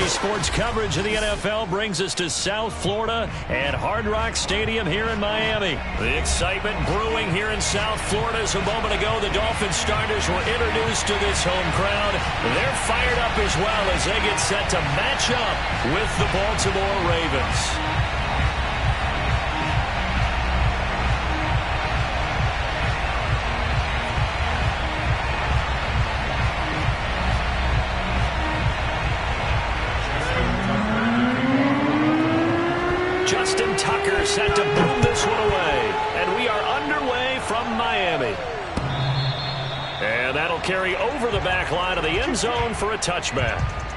Sports coverage of the NFL brings us to South Florida at Hard Rock Stadium here in Miami. The excitement brewing here in South Florida as a moment ago the Dolphins starters were introduced to this home crowd. They're fired up as well as they get set to match up with the Baltimore Ravens. Set to boom this one away. And we are underway from Miami. And that'll carry over the back line of the end zone for a touchback.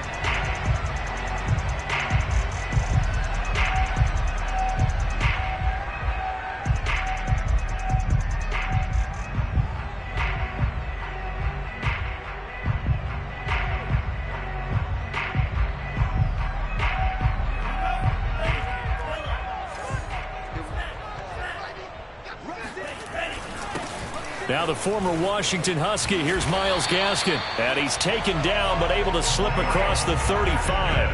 Now the former Washington Husky, here's Myles Gaskin. And he's taken down but able to slip across the 35.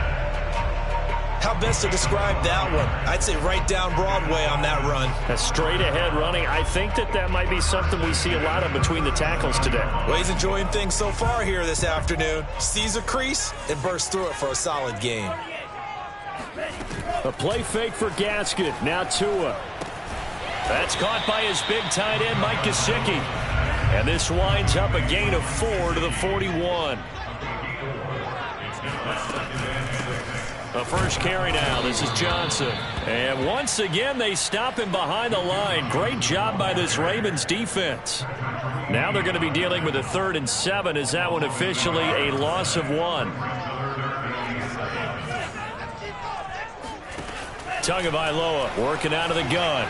How best to describe that one? I'd say right down Broadway on that run. A straight ahead running. I think that might be something we see a lot of between the tackles today. Well, he's enjoying things so far here this afternoon. Sees a crease and bursts through it for a solid gain. A play fake for Gaskin. Now Tua. That's caught by his big tight end, Mike Gesicki. And this winds up a gain of 4 to the 41. A first carry now. This is Johnson. And once again, they stop him behind the line. Great job by this Ravens defense. Now they're going to be dealing with a 3rd and 7. Is that one officially a loss of 1? Tagovailoa working out of the gun.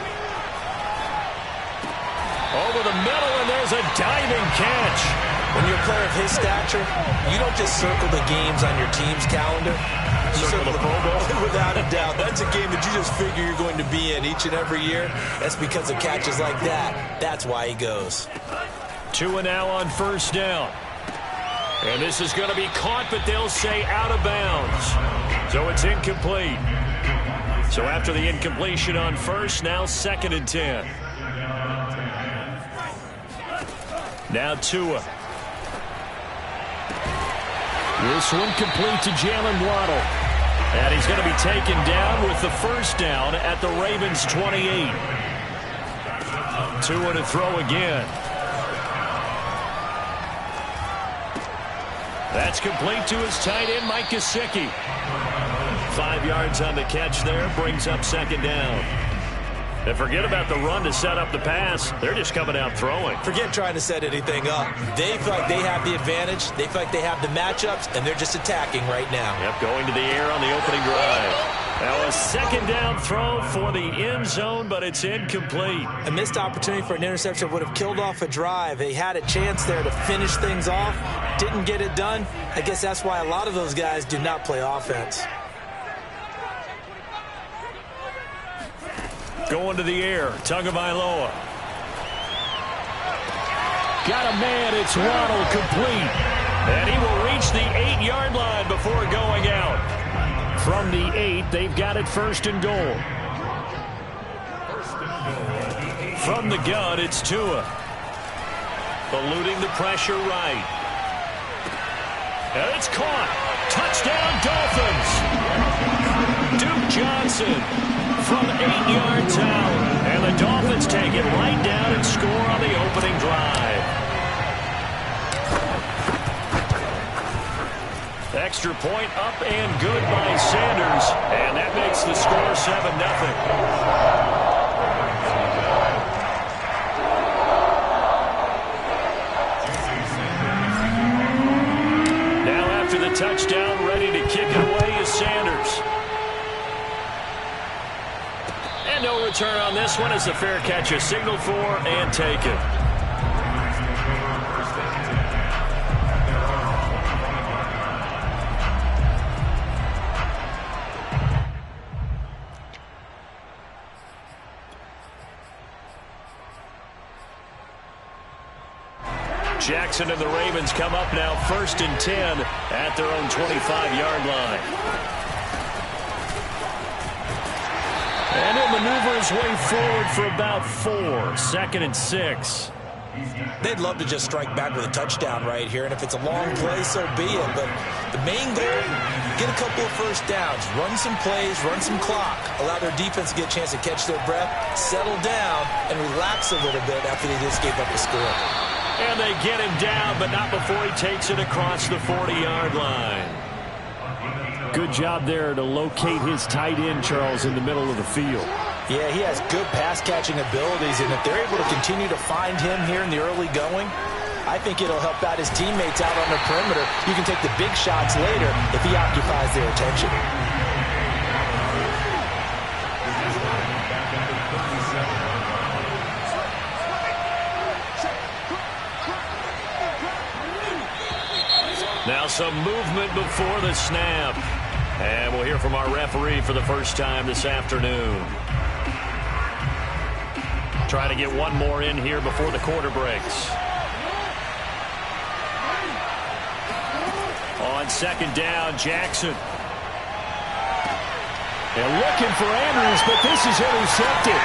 Over the middle, and there's a diving catch. When you're a player of his stature, you don't just circle the games on your team's calendar. You circle the Pro Bowl. Without a doubt. That's a game that you just figure you're going to be in each and every year. That's because of catches like that. That's why he goes. Tua now on first down. And this is going to be caught, but they'll say out of bounds. So it's incomplete. So after the incompletion on first, now 2nd and 10. Now Tua. This one complete to Jalen Waddle. And he's going to be taken down with the first down at the Ravens' 28. Tua to throw again. That's complete to his tight end, Mike Gesicki. 5 yards on the catch there, brings up 2nd down. And forget about the run to set up the pass. They're just coming out throwing. Forget trying to set anything up. They feel like they have the advantage. They feel like they have the matchups, and they're just attacking right now. Yep, going to the air on the opening drive. Now a 2nd down throw for the end zone, but it's incomplete. A missed opportunity for an interception would have killed off a drive. They had a chance there to finish things off. Didn't get it done. I guess that's why a lot of those guys do not play offense. Going to the air, Tagovailoa. Got a man, it's Waddle complete. And he will reach the 8-yard line before going out. From the 8, they've got it 1st and goal. From the gun, it's Tua. Eluding the pressure right. And it's caught. Touchdown, Dolphins. Duke Johnson. From 8 yards out. And the Dolphins take it right down and score on the opening drive. Extra point up and good by Sanders. And that makes the score 7-0. Now after the touchdown, ready to kick it away is Sanders. No return on this one as the fair catch is signaled for and taken. Jackson and the Ravens come up now 1st and 10 at their own 25-yard line. And he'll maneuver his way forward for about 4. 2nd and 6. They'd love to just strike back with a touchdown right here, and if it's a long play, so be it. But the main goal, get a couple of first downs, run some plays, run some clock, allow their defense to get a chance to catch their breath, settle down, and relax a little bit after they just gave up the score. And they get him down, but not before he takes it across the 40-yard line. Good job there to locate his tight end, Charles, in the middle of the field. Yeah, he has good pass-catching abilities, and if they're able to continue to find him here in the early going, I think it'll help out his teammates out on the perimeter. You can take the big shots later if he occupies their attention. Now some movement before the snap. And we'll hear from our referee for the first time this afternoon. Trying to get one more in here before the quarter breaks. On 2nd down, Jackson. They're looking for Andrews, but this is intercepted.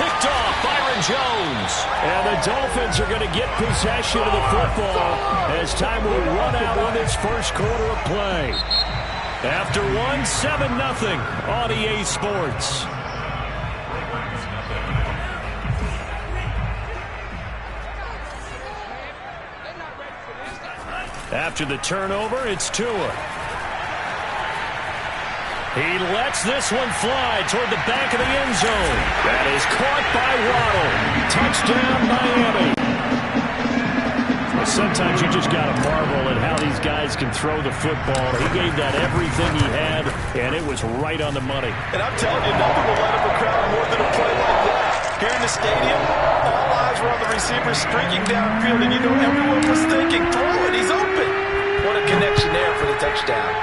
Picked off, Byron Jones. And the Dolphins are going to get possession of the football as time will run out on this first quarter of play. After 1, 7-0 on EA Sports. After the turnover, it's Tua. He lets this one fly toward the back of the end zone. That is caught by Waddle. Touchdown, Miami. Well, sometimes you just got to marvel at how these guys can throw the football. He gave that everything he had, and it was right on the money. And I'm telling you, nothing will light up a crowd more than a play like that. Here in the stadium, all eyes were on the receiver streaking downfield, and you know everyone was thinking, throw it, he's open. What a connection there for the touchdown.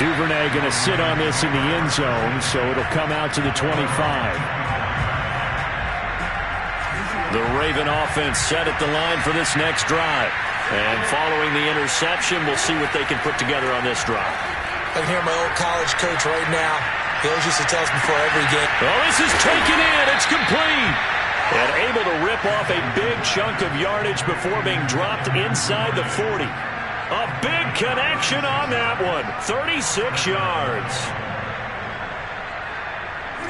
Duvernay going to sit on this in the end zone, so it'll come out to the 25. The Raven offense set at the line for this next drive. And following the interception, we'll see what they can put together on this drive. I can hear my old college coach right now. He always used to tell us before every game. Oh, this is taken in. It's complete. And able to rip off a big chunk of yardage before being dropped inside the 40. A big connection on that one. 36 yards.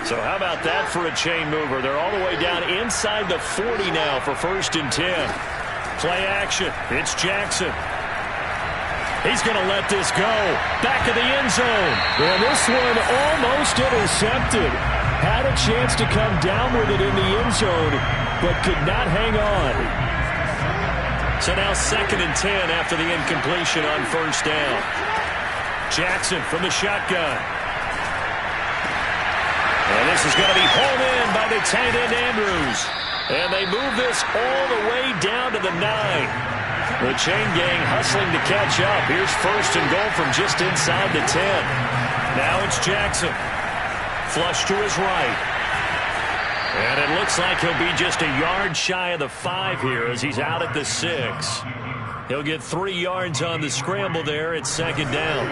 So how about that for a chain mover? They're all the way down inside the 40 now for 1st and 10. Play action. It's Jackson. He's going to let this go. Back of the end zone. And this one almost intercepted. Had a chance to come down with it in the end zone, but could not hang on. So now 2nd and 10 after the incompletion on 1st down. Jackson from the shotgun. And this is going to be pulled in by the tight end Andrews. And they move this all the way down to the 9. The chain gang hustling to catch up. Here's 1st and goal from just inside the 10. Now it's Jackson. Flush to his right. And it looks like he'll be just a yard shy of the 5 here as he's out at the 6. He'll get 3 yards on the scramble there at 2nd down.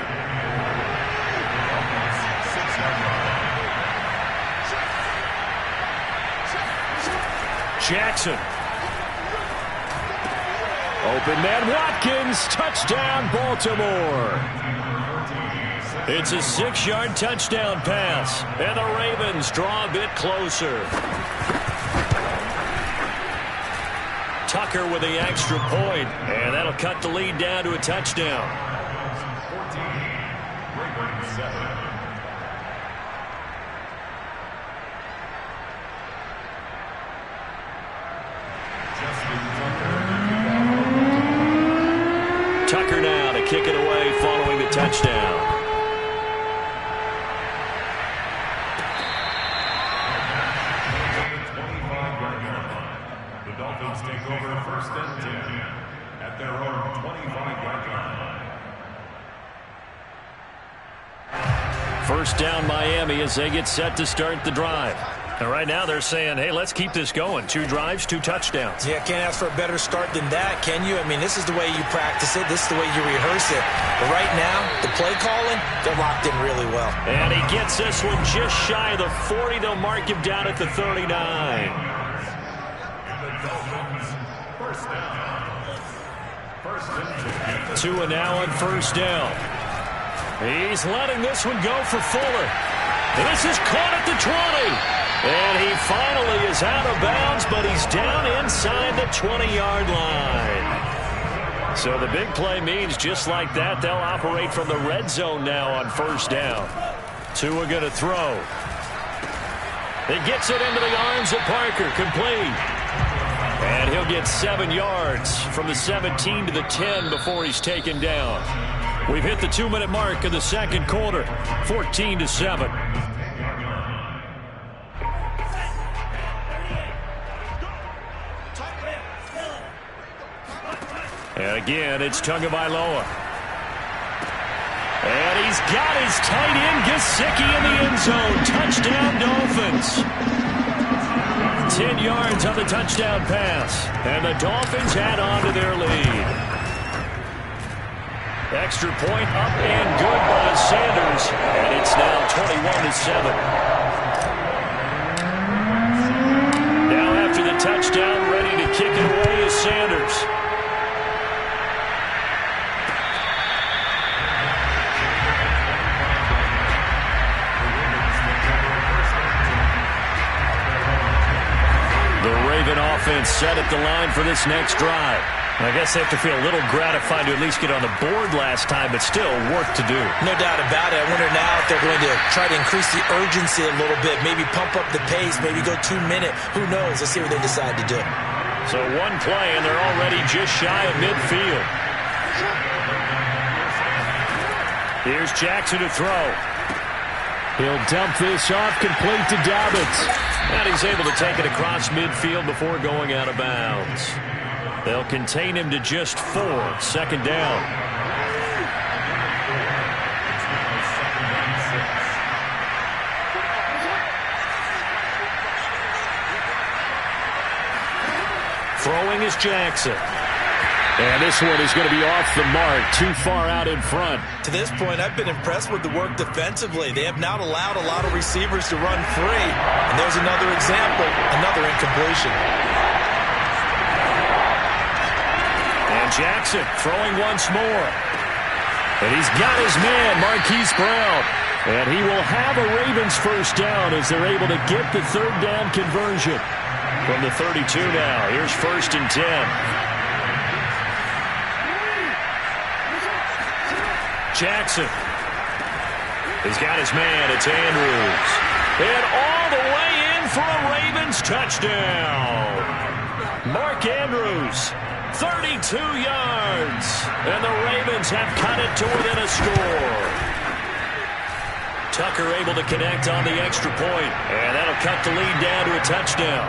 Jackson. Open man Watkins. Touchdown, Baltimore. It's a 6-yard touchdown pass. And the Ravens draw a bit closer. Tucker with the extra point. And that'll cut the lead down to a touchdown. 14, Ravens 7. Tucker now to kick it away following the touchdown. The Dolphins take over 1st and 10 at their own 25-yard line. 1st down Miami as they get set to start the drive. And right now they're saying, hey, let's keep this going. 2 drives, 2 touchdowns. Yeah, can't ask for a better start than that, can you? I mean, this is the way you practice it. This is the way you rehearse it. But right now, the play calling, they're locked in really well. And he gets this one just shy of the 40. They'll mark him down at the 39. First down. First and 2 and now on first down. He's letting this one go for Fuller. This is caught at the 20. And he finally is out of bounds, but he's down inside the 20-yard line. So the big play means just like that, they'll operate from the red zone now on first down. Tua going to throw. He gets it into the arms of Parker, complete. And he'll get 7 yards from the 17 to the 10 before he's taken down. We've hit the 2-minute mark of the second quarter, 14-7. And again, it's Tagovailoa. And he's got his tight end, Gesicki, in the end zone. Touchdown, Dolphins. 10 yards on the touchdown pass. And the Dolphins add on to their lead. Extra point up and good by Sanders. And it's now 21-7. Now after the touchdown, ready to kick it away is Sanders. Offense set at the line for this next drive. I guess they have to feel a little gratified to at least get on the board last time, but still work to do. No doubt about it. I wonder now if they're going to try to increase the urgency a little bit, maybe pump up the pace, maybe go 2-minute. Who knows? Let's see what they decide to do. So one play, and they're already just shy of midfield. Here's Jackson to throw. He'll dump this off, complete to Dobbins. And he's able to take it across midfield before going out of bounds. They'll contain him to just 4. Second down. Throwing is Jackson. And this one is going to be off the mark, too far out in front. To this point, I've been impressed with the work defensively. They have not allowed a lot of receivers to run free. And there's another example, another incompletion. And Jackson throwing once more. And he's got his man, Marquise Brown. And he will have a Ravens first down as they're able to get the third down conversion. From the 32 now, here's first and 10. Jackson. He's got his man. It's Andrews. And all the way in for a Ravens touchdown. Mark Andrews, 32 yards. And the Ravens have cut it to within a score. Tucker able to connect on the extra point. And that'll cut the lead down to a touchdown.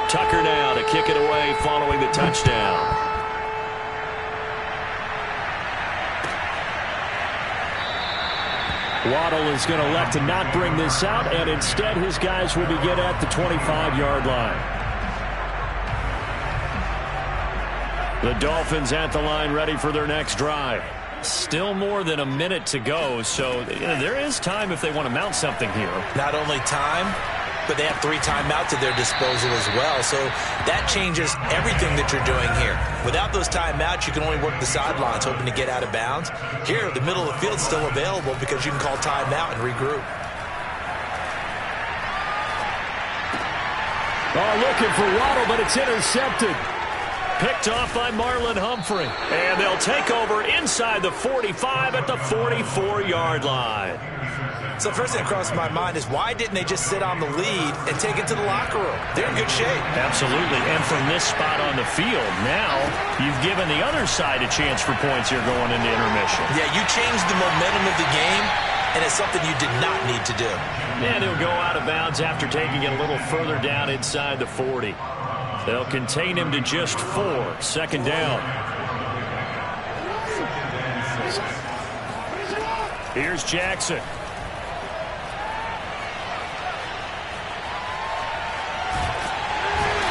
Tucker now to kick it away following the touchdown. Waddle is going to elect to not bring this out, and instead his guys will begin at the 25-yard line. The Dolphins at the line ready for their next drive. Still more than a minute to go, so there is time if they want to mount something here. Not only time, but they have 3 timeouts at their disposal as well. So that changes everything that you're doing here. Without those timeouts, you can only work the sidelines, hoping to get out of bounds. Here, the middle of the field's still available because you can call timeout and regroup. Oh, looking for Waddle, but it's intercepted. Picked off by Marlon Humphrey. And they'll take over inside the 45 at the 44-yard line. So the first thing that crossed my mind is why didn't they just sit on the lead and take it to the locker room? They're in good shape. Absolutely. And from this spot on the field, now you've given the other side a chance for points here going into intermission. Yeah, you changed the momentum of the game, and it's something you did not need to do. And he'll go out of bounds after taking it a little further down inside the 40. They'll contain him to just 4. Second down. Here's Jackson.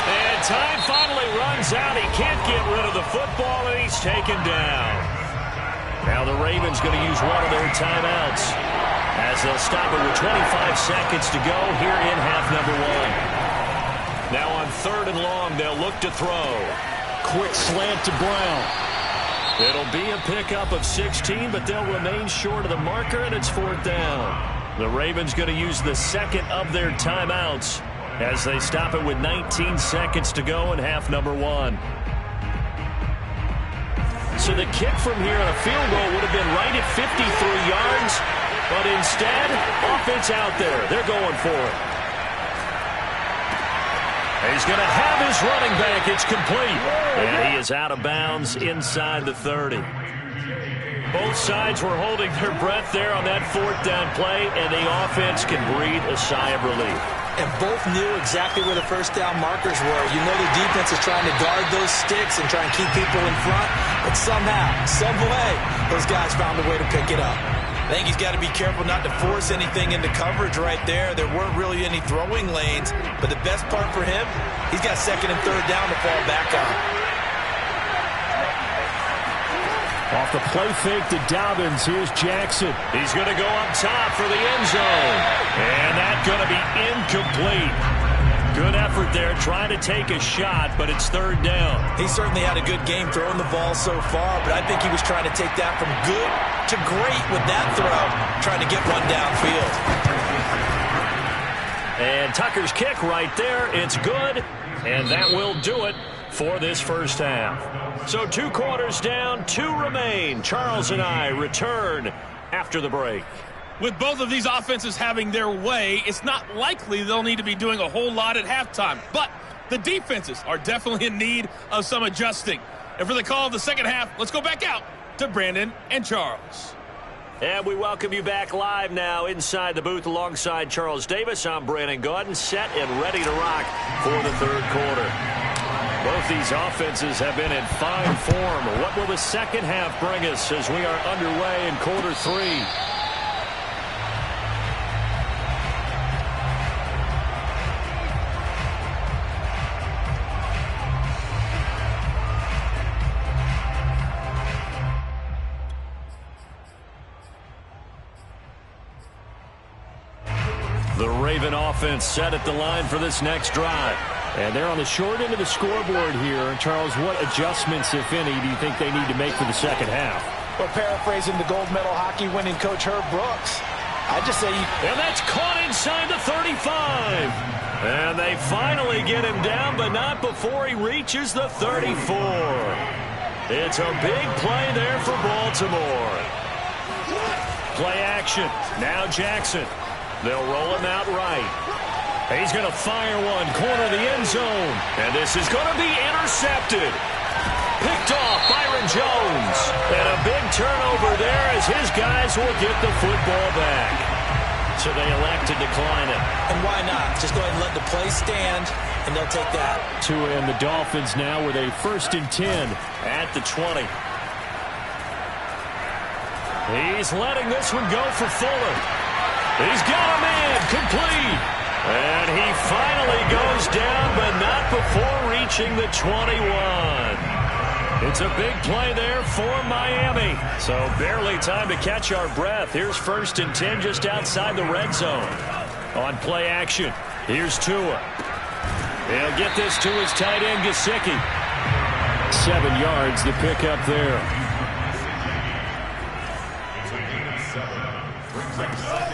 And time finally runs out. He can't get rid of the football, and he's taken down. Now the Ravens going to use one of their timeouts as they'll stop it with 25 seconds to go here in half number 1. Now on 3rd and long, they'll look to throw. Quick slant to Brown. It'll be a pickup of 16, but they'll remain short of the marker, and it's 4th down. The Ravens going to use the second of their timeouts as they stop it with 19 seconds to go in half number 1. So the kick from here on a field goal would have been right at 53 yards, but instead, offense out there. They're going for it. He's going to have his running back. It's complete. And he is out of bounds inside the 30. Both sides were holding their breath there on that 4th down play, and the offense can breathe a sigh of relief. And both knew exactly where the first down markers were. You know the defense is trying to guard those sticks and try and keep people in front, but somehow, some way, those guys found a way to pick it up. I think he's got to be careful not to force anything into coverage right there. There weren't really any throwing lanes, but the best part for him, he's got 2nd and 3rd down to fall back on. Off the play fake to Dobbins, here's Jackson. He's going to go up top for the end zone, and that's going to be incomplete. Good effort there, trying to take a shot, but it's 3rd down. He certainly had a good game throwing the ball so far, but I think he was trying to take that from good to great with that throw, trying to get one downfield. And Tucker's kick right there, it's good, and that will do it for this first half. So 2 quarters down, 2 remain. Charles and I return after the break. With both of these offenses having their way, it's not likely they'll need to be doing a whole lot at halftime. But the defenses are definitely in need of some adjusting. And for the call of the second half, let's go back out to Brandon and Charles. And we welcome you back live now inside the booth alongside Charles Davis. I'm Brandon Gaudin, set and ready to rock for the 3rd quarter. Both these offenses have been in fine form. What will the second half bring us as we are underway in quarter 3? The Raven offense set at the line for this next drive. And they're on the short end of the scoreboard here. Charles, what adjustments, if any, do you think they need to make for the second half? Well, paraphrasing the gold medal hockey winning coach Herb Brooks, I just say... And that's caught inside the 35. And they finally get him down, but not before he reaches the 34. It's a big play there for Baltimore. Play action. Now Jackson. They'll roll him out right. He's going to fire one, corner of the end zone. And this is going to be intercepted. Picked off Byron Jones. And a big turnover there as his guys will get the football back. So they elect to decline it. And why not? Just go ahead and let the play stand, and they'll take that. Tua and the Dolphins now with a 1st and 10 at the 20. He's letting this one go for Fuller. He's got a man, complete. And he finally goes down, but not before reaching the 21. It's a big play there for Miami. So barely time to catch our breath. Here's 1st and 10 just outside the red zone. On play action, here's Tua. He'll get this to his tight end, Gesicki. 7 yards, the pickup there.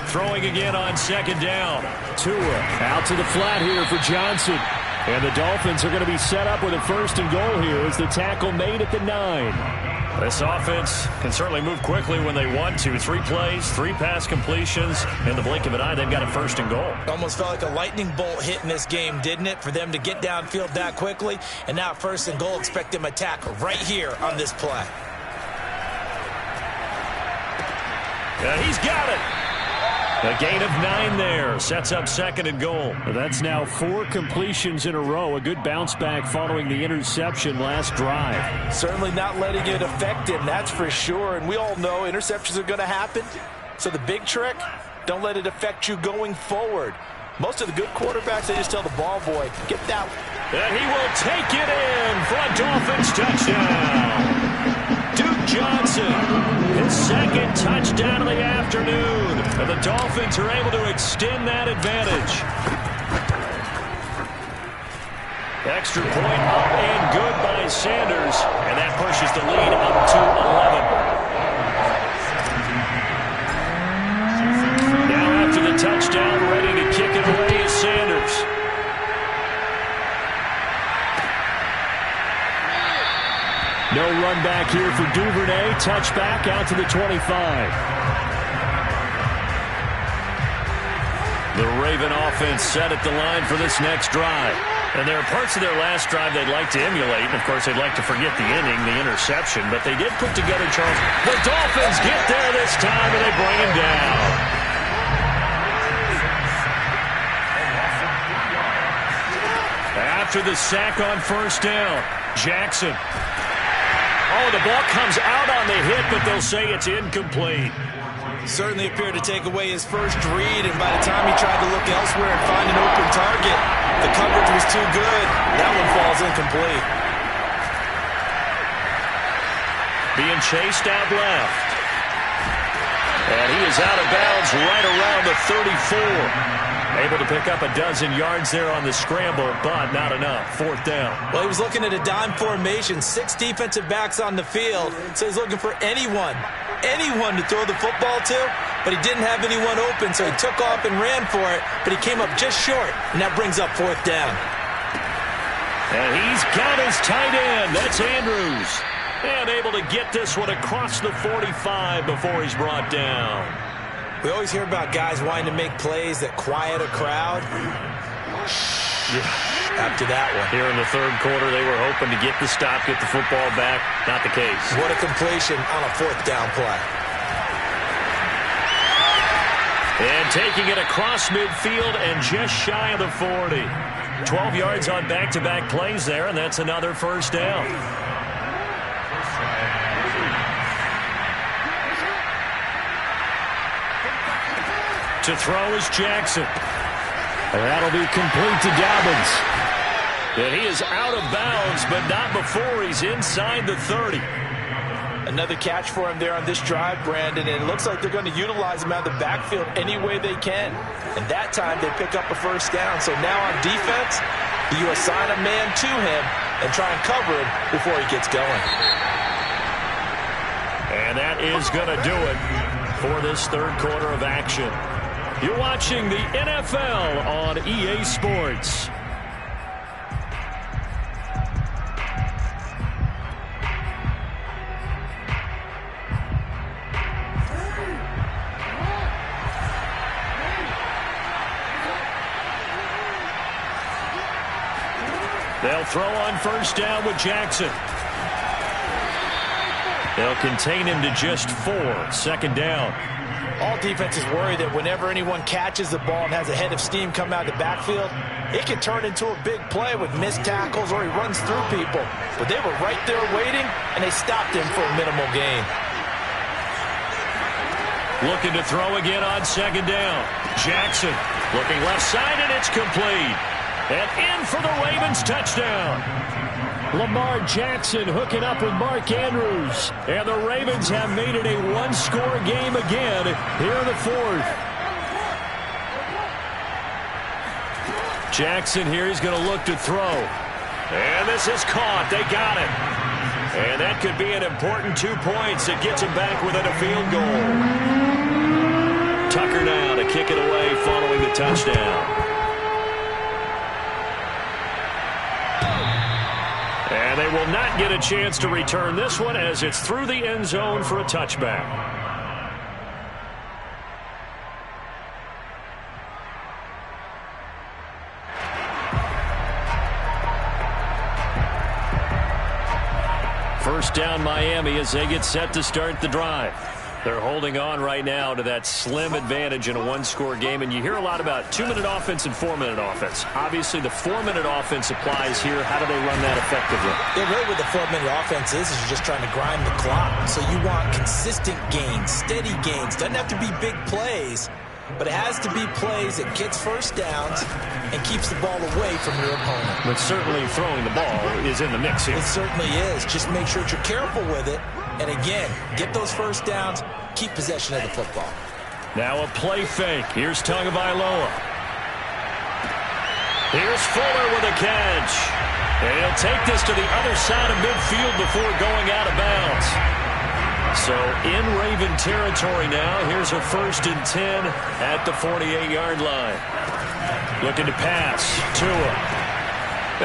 Throwing again on 2nd down. Tua out to the flat here for Johnson. And the Dolphins are going to be set up with a 1st and goal here as the tackle made at the 9. This offense can certainly move quickly when they want to. 3 plays, 3 pass completions. In the blink of an eye, they've got a 1st and goal. Almost felt like a lightning bolt hit in this game, didn't it? For them to get downfield that quickly. And now 1st and goal, expect them to attack right here on this play. He's got it. A gain of 9 there. Sets up 2nd and goal. That's now 4 completions in a row. A good bounce back following the interception last drive. Certainly not letting it affect him, that's for sure. And we all know interceptions are going to happen. So the big trick, don't let it affect you going forward. Most of the good quarterbacks, they just tell the ball boy, get that. And he will take it in for a Dolphins touchdown. Duke Johnson, his 2nd touchdown of the afternoon. And the Dolphins are able to extend that advantage. Extra point up and good by Sanders. And that pushes the lead up to 11. Now after the touchdown, ready to kick it away is Sanders. No run back here for Duvernay. Touchback out to the 25. The Raven offense set at the line for this next drive. And there are parts of their last drive they'd like to emulate. And, of course, they'd like to forget the inning, the interception. But they did put together, Charles. The Dolphins get there this time, and they bring him down. After the sack on 1st down, Jackson. Oh, the ball comes out on the hit, but they'll say it's incomplete. Certainly appeared to take away his first read, and by the time he tried to look elsewhere and find an open target, the coverage was too good. That one falls incomplete. Being chased out left. And he is out of bounds right around the 34. Able to pick up a dozen yards there on the scramble, but not enough. 4th down. Well, he was looking at a dime formation, 6 defensive backs on the field, so he's looking for anyone to throw the football to, but he didn't have anyone open, so he took off and ran for it, but he came up just short, and that brings up 4th down. And he's got his tight end. That's Andrews. And able to get this one across the 45 before he's brought down. We always hear about guys wanting to make plays that quiet a crowd. Yeah. After that one. Here in the 3rd quarter, they were hoping to get the stop, get the football back. Not the case. What a completion on a 4th down play. And taking it across midfield and just shy of the 40. 12 yards on back-to-back plays there, and that's another 1st down. To throw is Jackson. And that'll be complete to Dobbins. And he is out of bounds, but not before he's inside the 30. Another catch for him there on this drive, Brandon, and it looks like they're going to utilize him out of the backfield any way they can. And that time they pick up a 1st down. So now on defense, you assign a man to him and try and cover him before he gets going. And that is going to do it for this 3rd quarter of action. You're watching the NFL on EA Sports. They'll throw on 1st down with Jackson. They'll contain him to just 4. 2nd down. All defenses worry that whenever anyone catches the ball and has a head of steam come out of the backfield, it can turn into a big play with missed tackles or he runs through people. But they were right there waiting, and they stopped him for a minimal gain. Looking to throw again on 2nd down. Jackson looking left side, and it's complete. And in for the Ravens touchdown. Lamar Jackson hooking up with Mark Andrews. And the Ravens have made it a 1-score game again here in the 4th. Jackson here, he's going to look to throw. And this is caught. They got it. And that could be an important 2 points. It gets him back within a field goal. Tucker now to kick it away following the touchdown. And they will not get a chance to return this one as it's through the end zone for a touchback. First down Miami as they get set to start the drive. They're holding on right now to that slim advantage in a one-score game, and you hear a lot about 2-minute offense and 4-minute offense. Obviously, the 4-minute offense applies here. How do they run that effectively? Yeah, really what the 4-minute offense is you're just trying to grind the clock. So you want consistent gains, steady gains. Doesn't have to be big plays, but it has to be plays that gets first downs and keeps the ball away from your opponent. But certainly throwing the ball is in the mix here. It certainly is. Just make sure that you're careful with it. And again, get those first downs, keep possession of the football. Now a play fake. Here's Tagovailoa. Here's Fuller with a catch. And he'll take this to the other side of midfield before going out of bounds. So in Raven territory now. Here's a 1st and 10 at the 48-yard line. Looking to pass. Tua.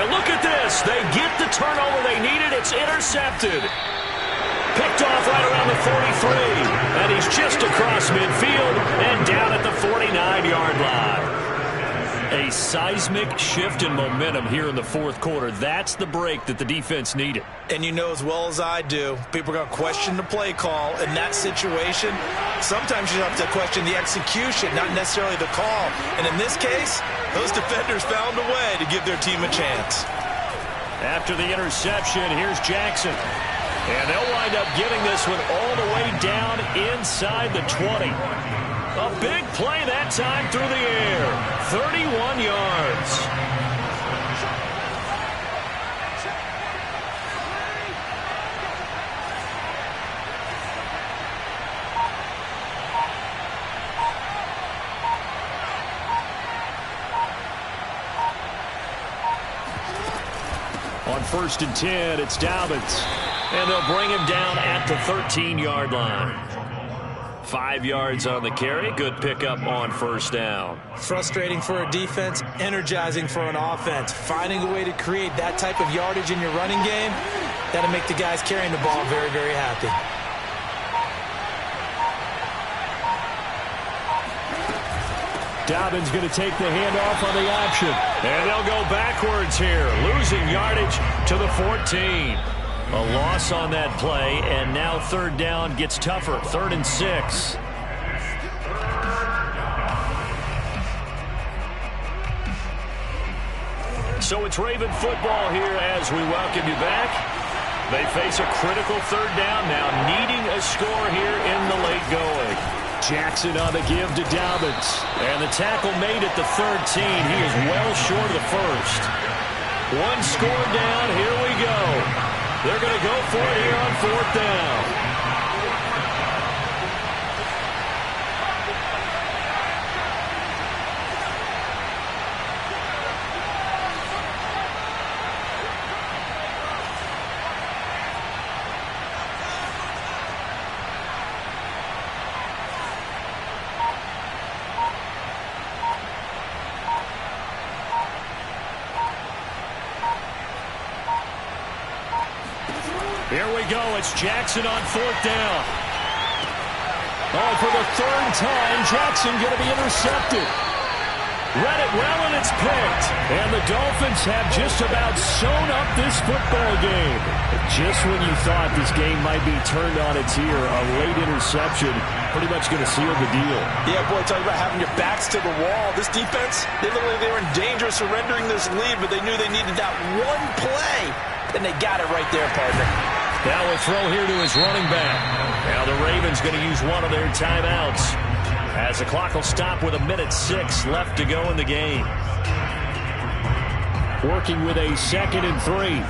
And look at this. They get the turnover they needed. It's intercepted. Picked off right around the 43. And he's just across midfield and down at the 49-yard line. A seismic shift in momentum here in the fourth quarter. That's the break that the defense needed. And you know as well as I do, people are going to question the play call in that situation. Sometimes you have to question the execution, not necessarily the call. And in this case, those defenders found a way to give their team a chance. After the interception, here's Jackson. And they'll wind up getting this one all the way down inside the 20. A big play that time through the air. 31 yards. On 1st and 10, it's Dobbins. And they'll bring him down at the 13-yard line. 5 yards on the carry. Good pickup on 1st down. Frustrating for a defense, energizing for an offense. Finding a way to create that type of yardage in your running game, that'll make the guys carrying the ball very, very happy. Dobbins going to take the handoff on the option. And they'll go backwards here, losing yardage to the 14. A loss on that play, and now 3rd down gets tougher. 3rd and 6. So it's Raven football here as we welcome you back. They face a critical 3rd down now, needing a score here in the late going. Jackson on the give to Dobbins. And the tackle made at the 13. He is well short of the first. One score down. Here we go. They're going to go for it here on 4th down. Here we go. It's Jackson on 4th down. Oh, for the 3rd time, Jackson going to be intercepted. Read it well, and it's picked. And the Dolphins have just about sewn up this football game. Just when you thought this game might be turned on its ear, a late interception pretty much going to seal the deal. Yeah, boy, talk about having your backs to the wall. This defense, they looked like they were in danger of surrendering this lead, but they knew they needed that one play. And they got it right there, partner. Now a throw here to his running back. Now the Ravens going to use one of their timeouts as the clock will stop with 1:06 left to go in the game. Working with a 2nd and 3.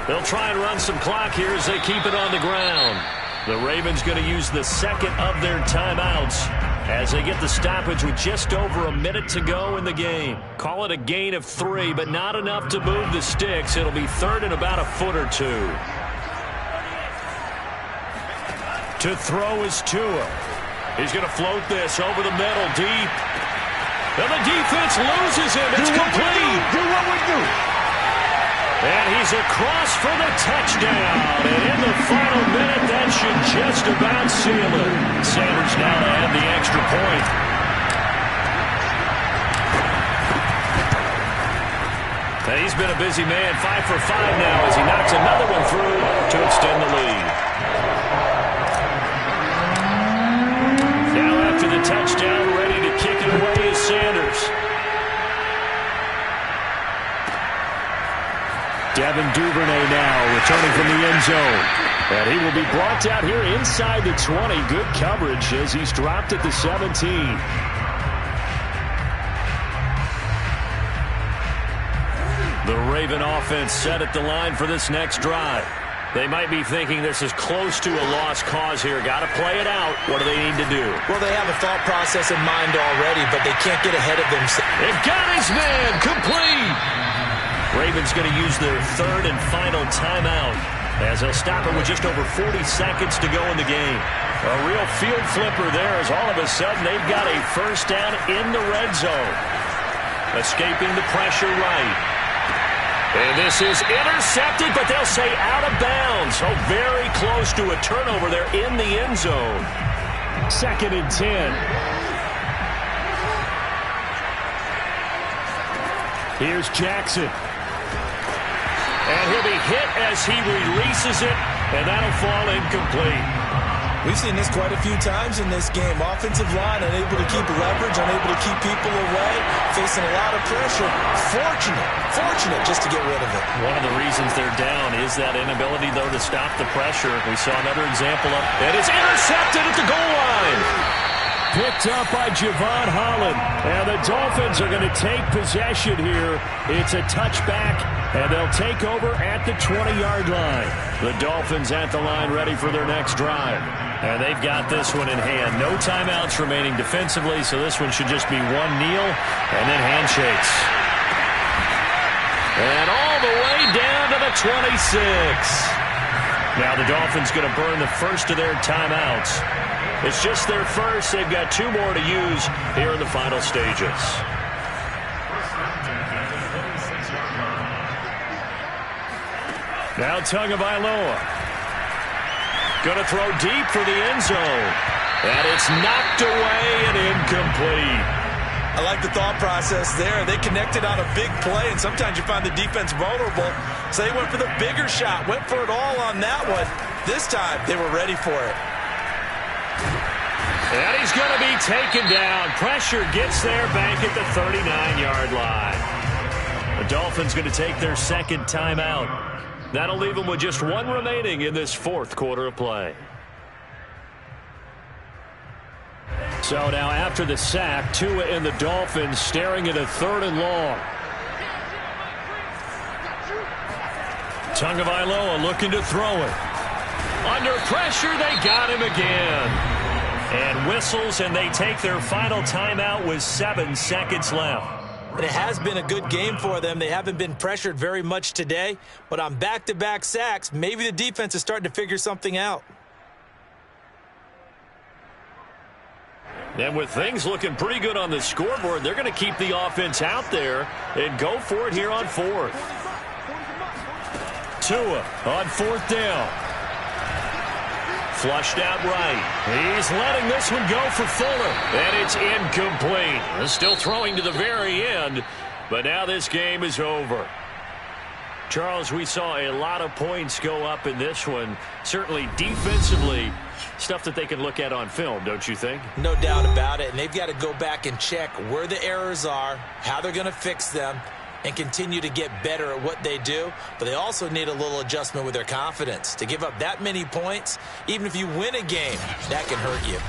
They'll try and run some clock here as they keep it on the ground. The Ravens going to use the 2nd of their timeouts as they get the stoppage with just over 1 minute to go in the game. Call it a gain of 3, but not enough to move the sticks. It'll be 3rd and about a foot or 2. To throw is Tua. He's going to float this over the middle deep. And the defense loses him. It's complete. Do what we do. And he's across for the touchdown. And in the final minute, that should just about seal it. Sanders now to add the extra point. And he's been a busy man, 5 for 5 now as he knocks another one through to extend the lead. Now after the touchdown, ready to kick it away is Sanders. Devin Duvernay now returning from the end zone. And he will be brought out here inside the 20. Good coverage as he's dropped at the 17. The Raven offense set at the line for this next drive. They might be thinking this is close to a lost cause here. Got to play it out. What do they need to do? Well, they have a thought process in mind already, but they can't get ahead of themselves. They've got his man complete. Ravens going to use their third and final timeout as they'll stop it with just over 40 seconds to go in the game. A real field flipper there as all of a sudden they've got a first down in the red zone. Escaping the pressure right. And this is intercepted, but they'll say out of bounds. So very close to a turnover there in the end zone. 2nd and 10. Here's Jackson. And he'll be hit as he releases it, and that'll fall incomplete. We've seen this quite a few times in this game. Offensive line unable to keep leverage, unable to keep people away, facing a lot of pressure. Fortunate just to get rid of it. One of the reasons they're down is that inability, though, to stop the pressure. We saw another example of it. It's intercepted at the goal line. Picked up by Javon Holland. And the Dolphins are going to take possession here. It's a touchback, and they'll take over at the 20-yard line. The Dolphins at the line ready for their next drive. And they've got this one in hand. No timeouts remaining defensively, so this one should just be one kneel and then handshakes. And all the way down to the 26. Now the Dolphins going to burn the first of their timeouts. It's just their first. They've got 2 more to use here in the final stages. Now Tagovailoa. Going to throw deep for the end zone. And it's knocked away and incomplete. I like the thought process there. They connected on a big play, and sometimes you find the defense vulnerable. So they went for the bigger shot, went for it all on that one. This time, they were ready for it. And he's going to be taken down. Pressure gets there back at the 39-yard line. The Dolphins going to take their second timeout. That'll leave them with just 1 remaining in this 4th quarter of play. So now after the sack, Tua and the Dolphins staring at a 3rd and long. Tagovailoa looking to throw it. Under pressure, they got him again. And whistles, and they take their final timeout with 7 seconds left. It has been a good game for them. They haven't been pressured very much today, but on back-to-back sacks, maybe the defense is starting to figure something out. And with things looking pretty good on the scoreboard, they're going to keep the offense out there and go for it here on 4th. Tua on 4th down. Flushed out right. He's letting this one go for Fuller. And it's incomplete. Still throwing to the very end. But now this game is over. Charles, we saw a lot of points go up in this one. Certainly defensively, stuff that they can look at on film, don't you think? No doubt about it. And they've got to go back and check where the errors are, how they're going to fix them, and continue to get better at what they do. But they also need a little adjustment with their confidence. To give up that many points, even if you win a game, that can hurt you.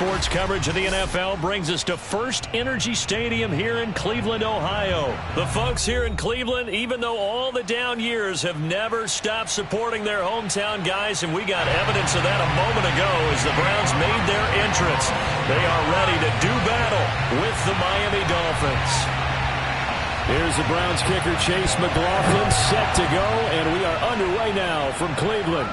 Sports coverage of the NFL brings us to First Energy Stadium here in Cleveland, Ohio. The folks here in Cleveland, even though all the down years, have never stopped supporting their hometown guys, and we got evidence of that a moment ago as the Browns made their entrance. They are ready to do battle with the Miami Dolphins. Here's the Browns kicker, Chase McLaughlin, set to go, and we are underway now from Cleveland.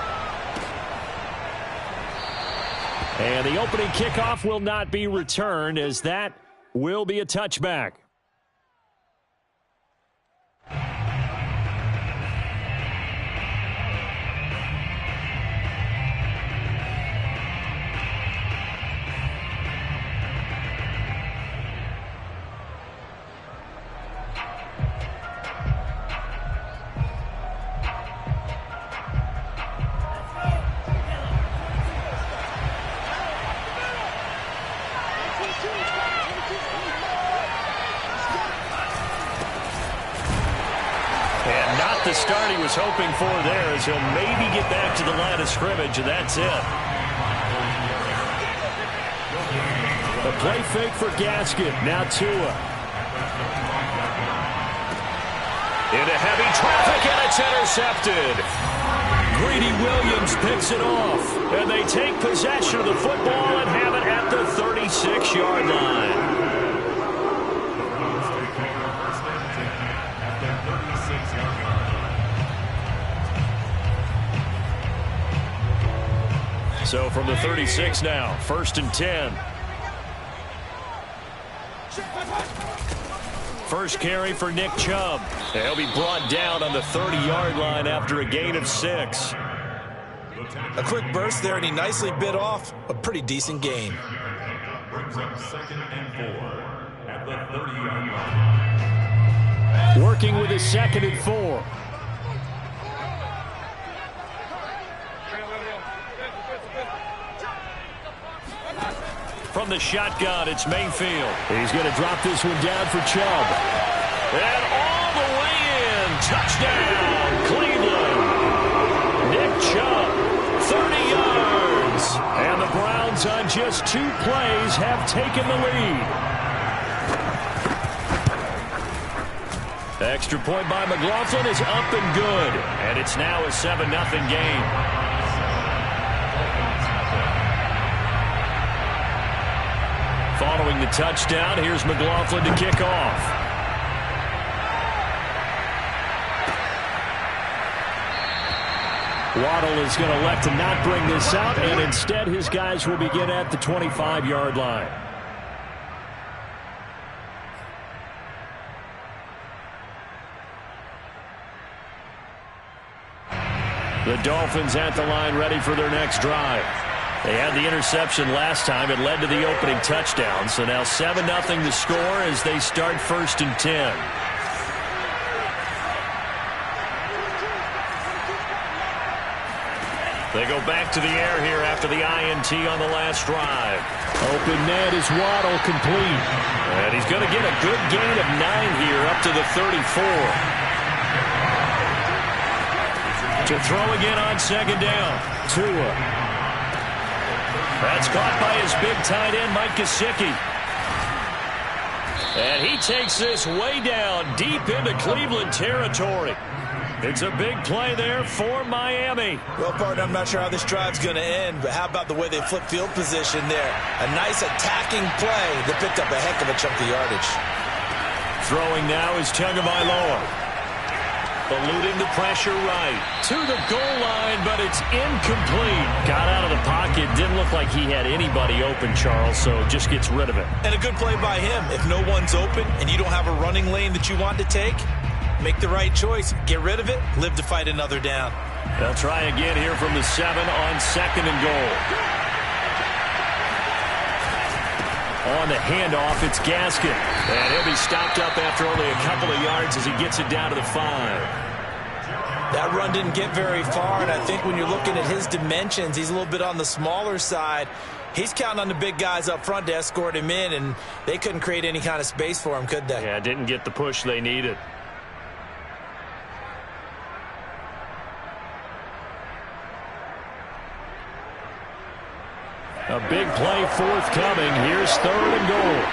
And the opening kickoff will not be returned, as that will be a touchback. The start he was hoping for there, as he'll maybe get back to the line of scrimmage, and that's it. A play fake for Gaskin. Now Tua. Into heavy traffic, and it's intercepted. Greedy Williams picks it off, and they take possession of the football and have it at the 36-yard line. So from the 36 now, 1st and 10. First carry for Nick Chubb. He'll be brought down on the 30-yard line after a gain of 6. A quick burst there, and he nicely bit off a pretty decent gain. Brings up 2nd and 4 at the 30-yard line. Working with his 2nd and 4. From the shotgun, it's Mayfield. He's going to drop this one down for Chubb. And all the way in. Touchdown, Cleveland. Nick Chubb, 30 yards. And the Browns on just 2 plays have taken the lead. Extra point by McLaughlin is up and good. And it's now a 7-0 game. Following the touchdown, here's McLaughlin to kick off. Waddle is going to elect to not bring this out, and instead his guys will begin at the 25-yard line. The Dolphins at the line, ready for their next drive. They had the interception last time. It led to the opening touchdown. So now 7-0 to score as they start 1st and 10. They go back to the air here after the INT on the last drive. Open net is Waddle, complete. And he's going to get a good gain of 9 here up to the 34. To throw again on 2nd down. Tua. That's caught by his big tight end, Mike Gesicki. And he takes this way down, deep into Cleveland territory. It's a big play there for Miami. Well, partner, I'm not sure how this drive's going to end, but how about the way they flip field position there? A nice attacking play that picked up a heck of a chunk of yardage. Throwing now is Tagovailoa. Eluding the pressure right to the goal line, but it's incomplete. Got out of the pocket. Didn't look like he had anybody open, Charles, so just gets rid of it. And a good play by him. If no one's open and you don't have a running lane that you want to take, make the right choice. Get rid of it. Live to fight another down. They'll try again here from the 7 on 2nd and goal. On the handoff, it's Gaskin. And he'll be stopped up after only a couple of yards as he gets it down to the 5. That run didn't get very far, and I think when you're looking at his dimensions, he's a little bit on the smaller side. He's counting on the big guys up front to escort him in, and they couldn't create any kind of space for him, could they? Yeah, didn't get the push they needed. A big play forthcoming. Here's 3rd and goal.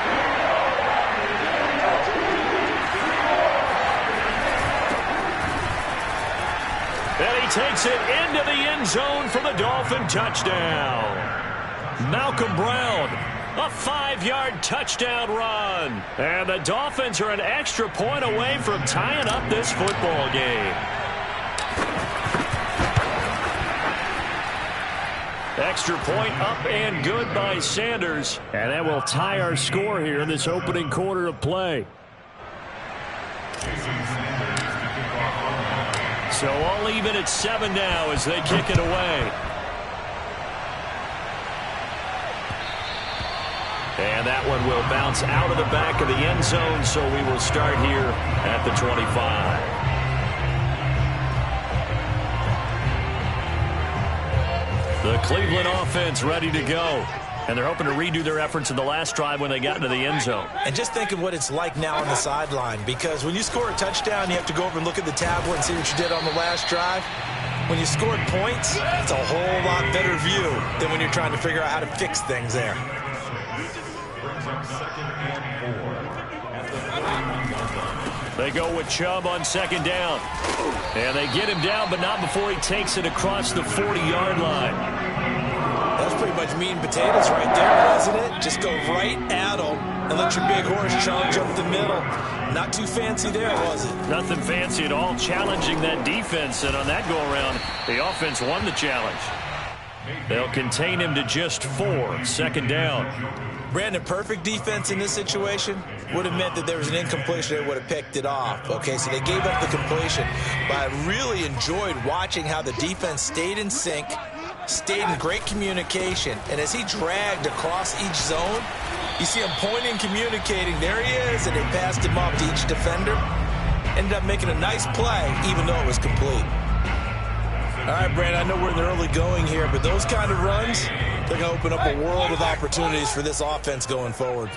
And he takes it into the end zone for the Dolphin touchdown. Malcolm Brown, a 5-yard touchdown run. And the Dolphins are an extra point away from tying up this football game. Extra point up and good by Sanders. And that will tie our score here in this opening quarter of play. So all even at 7 now as they kick it away. And that one will bounce out of the back of the end zone, so we will start here at the 25. The Cleveland offense ready to go. And they're hoping to redo their efforts in the last drive when they got into the end zone. And just think of what it's like now on the sideline, because when you score a touchdown, you have to go over and look at the tablet and see what you did on the last drive. When you scored points, it's a whole lot better view than when you're trying to figure out how to fix things there. They go with Chubb on 2nd down. And they get him down, but not before he takes it across the 40-yard line. That's pretty much meat and potatoes right there, wasn't it? Just go right at them and let your big horse charge up the middle. Not too fancy there, was it? Nothing fancy at all, challenging that defense. And on that go-around, the offense won the challenge. They'll contain him to just 4, 2nd down. Brandon, perfect defense in this situation would have meant that there was an incompletion. They would have picked it off. Okay, so they gave up the completion. But I really enjoyed watching how the defense stayed in sync, stayed in great communication. And as he dragged across each zone, you see him pointing, communicating. There he is, and they passed him off to each defender. Ended up making a nice play, even though it was complete. All right, Brandon, I know we're in the early going here, but those kind of runs, they're going to open up a world of opportunities for this offense going forward.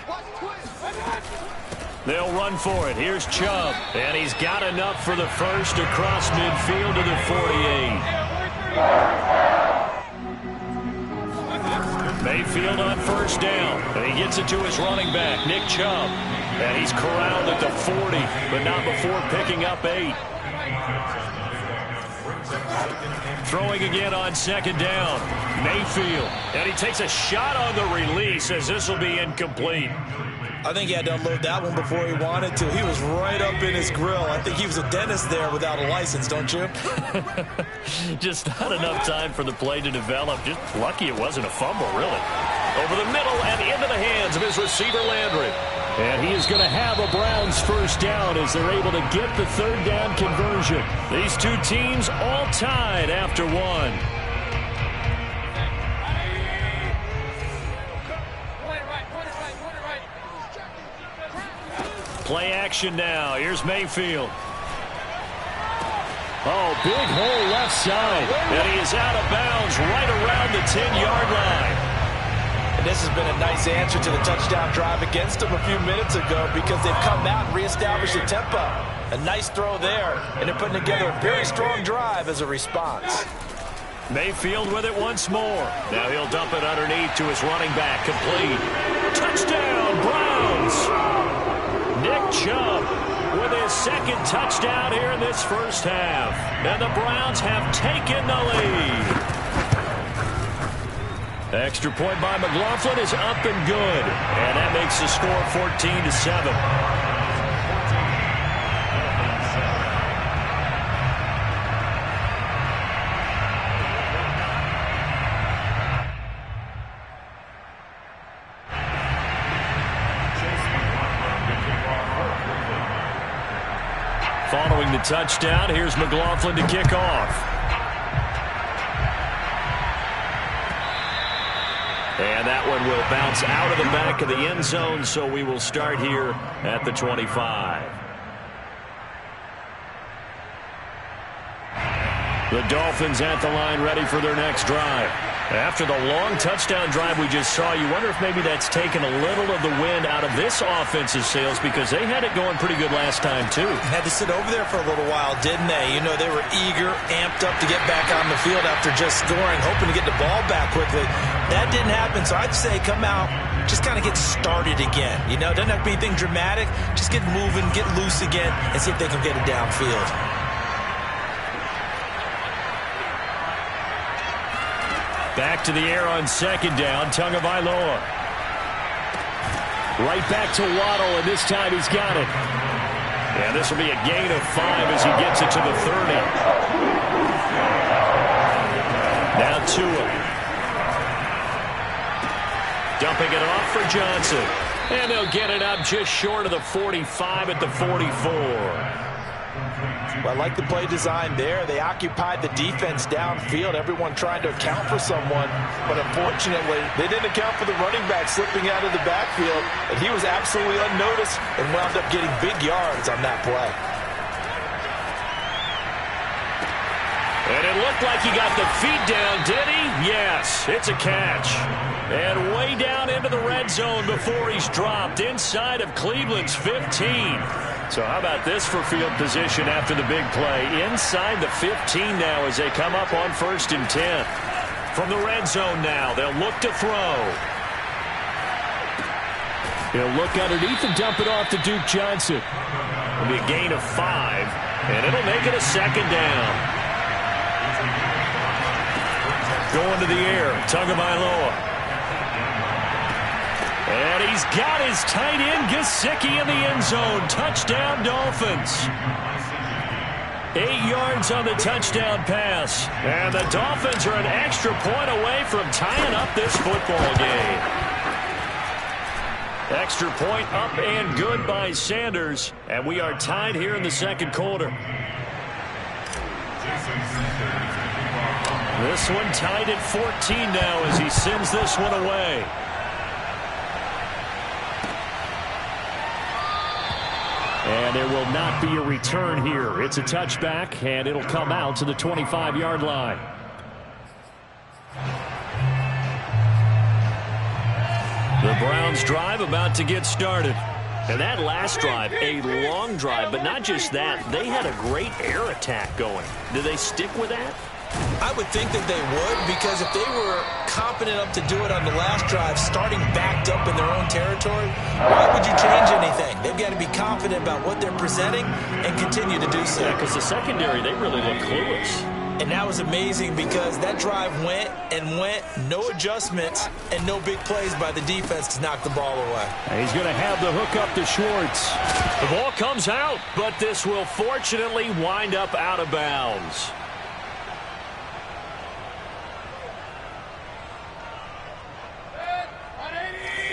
They'll run for it. Here's Chubb, and he's got enough for the first across midfield to the 48. Mayfield on 1st down, and he gets it to his running back, Nick Chubb. And he's corralled at the 40, but not before picking up 8. Throwing again on 2nd down. Mayfield. And he takes a shot on the release as this will be incomplete. I think he had to unload that one before he wanted to. He was right up in his grill. I think he was a dentist there without a license, don't you? Just not enough time for the play to develop. Just lucky it wasn't a fumble, really. Over the middle and into the hands of his receiver, Landry. And he is going to have a Browns 1st down as they're able to get the 3rd down conversion. These two teams all tied after 1. Play action now. Here's Mayfield. Oh, big hole left side. And he is out of bounds right around the 10-yard line. And this has been a nice answer to the touchdown drive against them a few minutes ago because they've come out and reestablished the tempo. A nice throw there, and they're putting together a very strong drive as a response. Mayfield with it once more. Now he'll dump it underneath to his running back. Complete. Touchdown, Browns! Nick Chubb with his 2nd touchdown here in this 1st half. And the Browns have taken the lead. The extra point by McLaughlin is up and good. And that makes the score 14-7. Following the touchdown, here's McLaughlin to kick off. And that one will bounce out of the back of the end zone, so we will start here at the 25. The Dolphins at the line ready for their next drive. After the long touchdown drive we just saw, you wonder if maybe that's taken a little of the wind out of this offense's sails because they had it going pretty good last time too. Had to sit over there for a little while, didn't they? You know, they were eager, amped up to get back on the field after just scoring, hoping to get the ball back quickly. That didn't happen, so I'd say come out, just kind of get started again. You know, doesn't have to be anything dramatic. Just get moving, get loose again, and see if they can get it downfield. Back to the air on second down, Tagovailoa. Right back to Waddle, and this time he's got it. And this will be a gain of 5 as he gets it to the 30. Now Tua. Dumping it off for Johnson. And they'll get it up just short of the 45 at the 44. Well, I like the play design there. They occupied the defense downfield, everyone trying to account for someone. But unfortunately, they didn't account for the running back slipping out of the backfield. And he was absolutely unnoticed and wound up getting big yards on that play. And it looked like he got the feet down, did he? Yes, it's a catch. And way down into the red zone before he's dropped inside of Cleveland's 15. So how about this for field position after the big play? Inside the 15 now as they come up on 1st and 10. From the red zone now, they'll look to throw. He'll look underneath and dump it off to Duke Johnson. It'll be a gain of 5, and it'll make it a second down. Going to the air, Tagovailoa. And he's got his tight end, Gesicki, in the end zone. Touchdown, Dolphins. 8 yards on the touchdown pass. And the Dolphins are an extra point away from tying up this football game. Extra point up and good by Sanders. And we are tied here in the second quarter. This one tied at 14 now as he sends this one away. And there will not be a return here. It's a touchback, and it'll come out to the 25-yard line. The Browns drive about to get started. And that last drive, a long drive, but not just that. They had a great air attack going. Do they stick with that? I would think that they would, because if they were confident enough to do it on the last drive, starting backed up in their own territory, why would you change anything? They've got to be confident about what they're presenting and continue to do so. Yeah, because the secondary, they really look clueless. And that was amazing because that drive went and went, no adjustments, and no big plays by the defense to knock the ball away. And he's going to have the hook up to Schwartz. The ball comes out, but this will fortunately wind up out of bounds.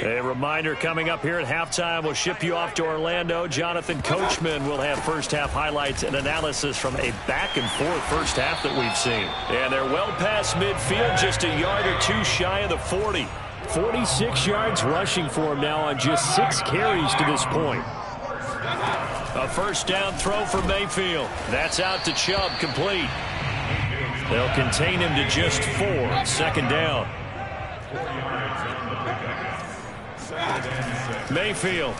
A reminder coming up here at halftime. We'll ship you off to Orlando. Jonathan Coachman will have first-half highlights and analysis from a back-and-forth first half that we've seen. And they're well past midfield, just a yard or two shy of the 40. 46 yards rushing for him now on just 6 carries to this point. A first down throw for Mayfield. That's out to Chubb, complete. They'll contain him to just 4. Second down. Mayfield.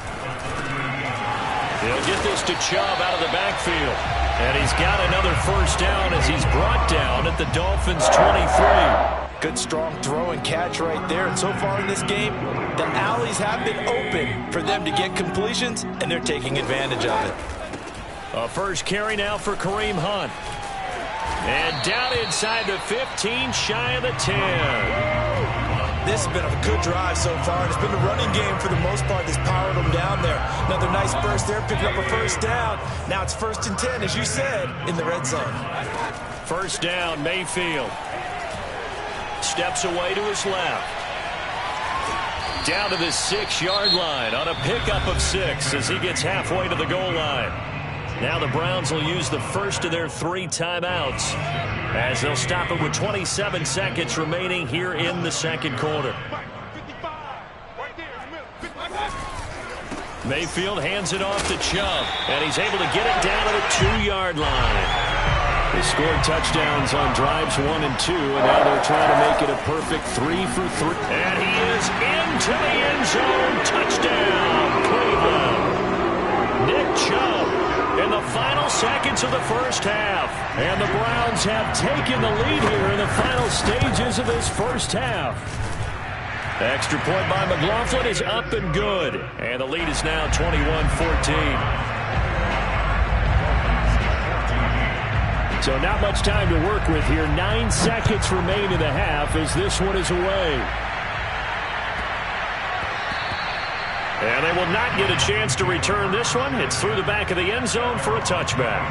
He'll get this to Chubb out of the backfield. And he's got another first down as he's brought down at the Dolphins' 23. Good strong throw and catch right there. And so far in this game, the alleys have been open for them to get completions, and they're taking advantage of it. A first carry now for Kareem Hunt. And down inside the 15, shy of the 10. This has been a good drive so far, and it's been the running game for the most part that's powered them down there. Another nice burst there, picking up a first down. Now it's 1st and 10, as you said, in the red zone. First down, Mayfield. Steps away to his left. Down to the 6-yard line on a pickup of 6 as he gets halfway to the goal line. Now the Browns will use the first of their 3 timeouts as they'll stop it with 27 seconds remaining here in the second quarter. Mayfield hands it off to Chubb, and he's able to get it down to the 2-yard line. They scored touchdowns on drives 1 and 2, and now they're trying to make it a perfect 3 for 3. And he is into the end zone. Touchdown, Cleveland. Nick Chubb in the final seconds of the first half. And the Browns have taken the lead here in the final stages of this first half. Extra point by McLaughlin is up and good. And the lead is now 21-14. So not much time to work with here. 9 seconds remain in the half as this one is away. And they will not get a chance to return this one. It's through the back of the end zone for a touchback.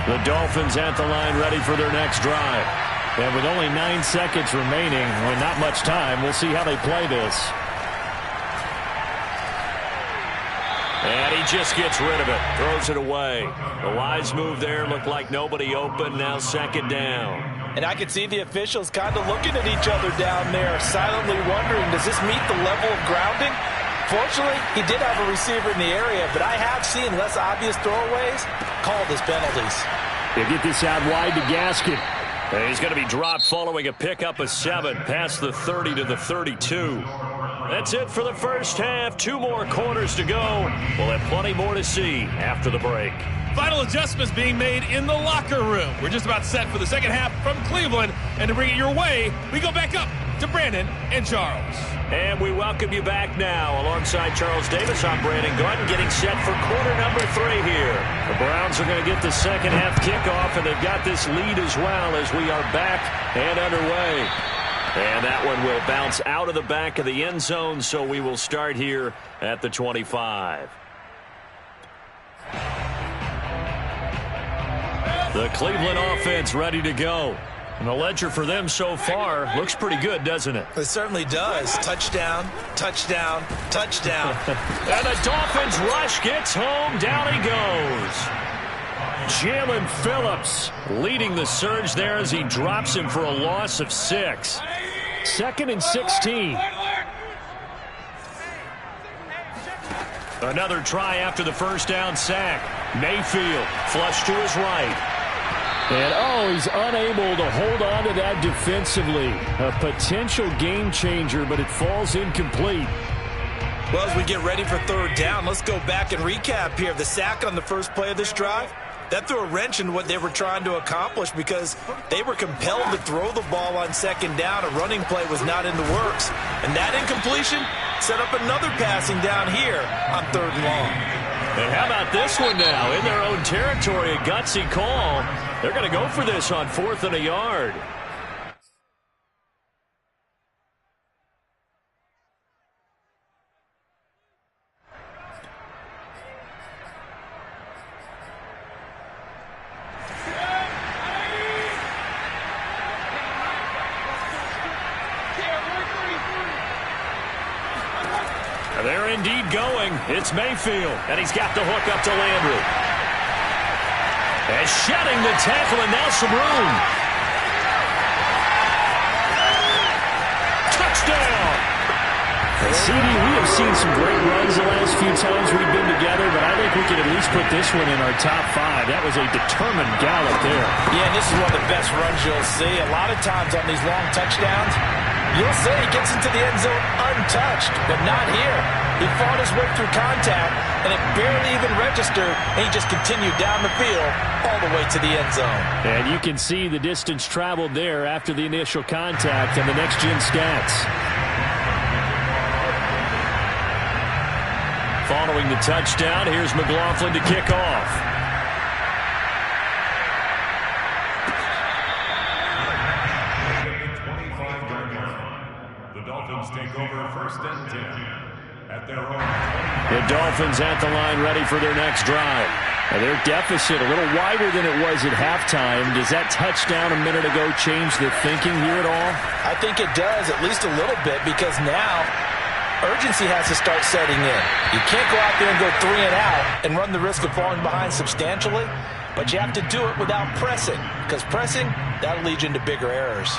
The Dolphins at the line ready for their next drive. And with only 9 seconds remaining, well, not much time, we'll see how they play this. And he just gets rid of it, throws it away. The wise move there, looked like nobody open, now second down. And I can see the officials kind of looking at each other down there, silently wondering, does this meet the level of grounding? Fortunately, he did have a receiver in the area, but I have seen less obvious throwaways called as penalties. They get this out wide to Gaskin. And he's going to be dropped following a pickup of 7 past the 30 to the 32. That's it for the first half. 2 more quarters to go. We'll have plenty more to see after the break. Final adjustments being made in the locker room. We're just about set for the second half from Cleveland. And to bring it your way, we go back up to Brandon and Charles. And we welcome you back now. Alongside Charles Davis, I'm Brandon Gordon, getting set for quarter number 3 here. The Browns are going to get the second half kickoff, and they've got this lead as well as we are back and underway. And that one will bounce out of the back of the end zone, so we will start here at the 25. The Cleveland offense ready to go. And the ledger for them so far looks pretty good, doesn't it? It certainly does. Touchdown, touchdown, touchdown. And the Dolphins rush gets home. Down he goes. Jalen Phillips leading the surge there as he drops him for a loss of 6. 2nd and 16. Another try after the first down sack. Mayfield flush to his right. And, he's unable to hold on to that defensively. A potential game changer, but it falls incomplete. Well, as we get ready for third down, let's go back and recap here. The sack on the first play of this drive, that threw a wrench in what they were trying to accomplish because they were compelled to throw the ball on second down. A running play was not in the works. And that incompletion set up another passing down here on 3rd and long. And how about this one now? In their own territory, a gutsy call. They're going to go for this on 4th and a yard. They're indeed going. It's Mayfield, and he's got the hook up to Landry. And shedding the tackle, and now some room. Touchdown! CD, we have seen some great runs the last few times we've been together, but I think we can at least put this one in our top 5. That was a determined gallop there. Yeah, and this is one of the best runs you'll see. A lot of times on these long touchdowns, you'll say he gets into the end zone untouched, but not here. He fought his way through contact, and it barely even registered, and he just continued down the field all the way to the end zone. And you can see the distance traveled there after the initial contact and the next-gen stats. Following the touchdown, here's McLaughlin to kick off. The Dolphins take over 1st and 10 at their own. The Dolphins at the line ready for their next drive. And their deficit a little wider than it was at halftime. Does that touchdown a minute ago change the thinking here at all? I think it does, at least a little bit, because now urgency has to start setting in. You can't go out there and go 3 and out and run the risk of falling behind substantially, but you have to do it without pressing, because pressing, that'll lead you into bigger errors.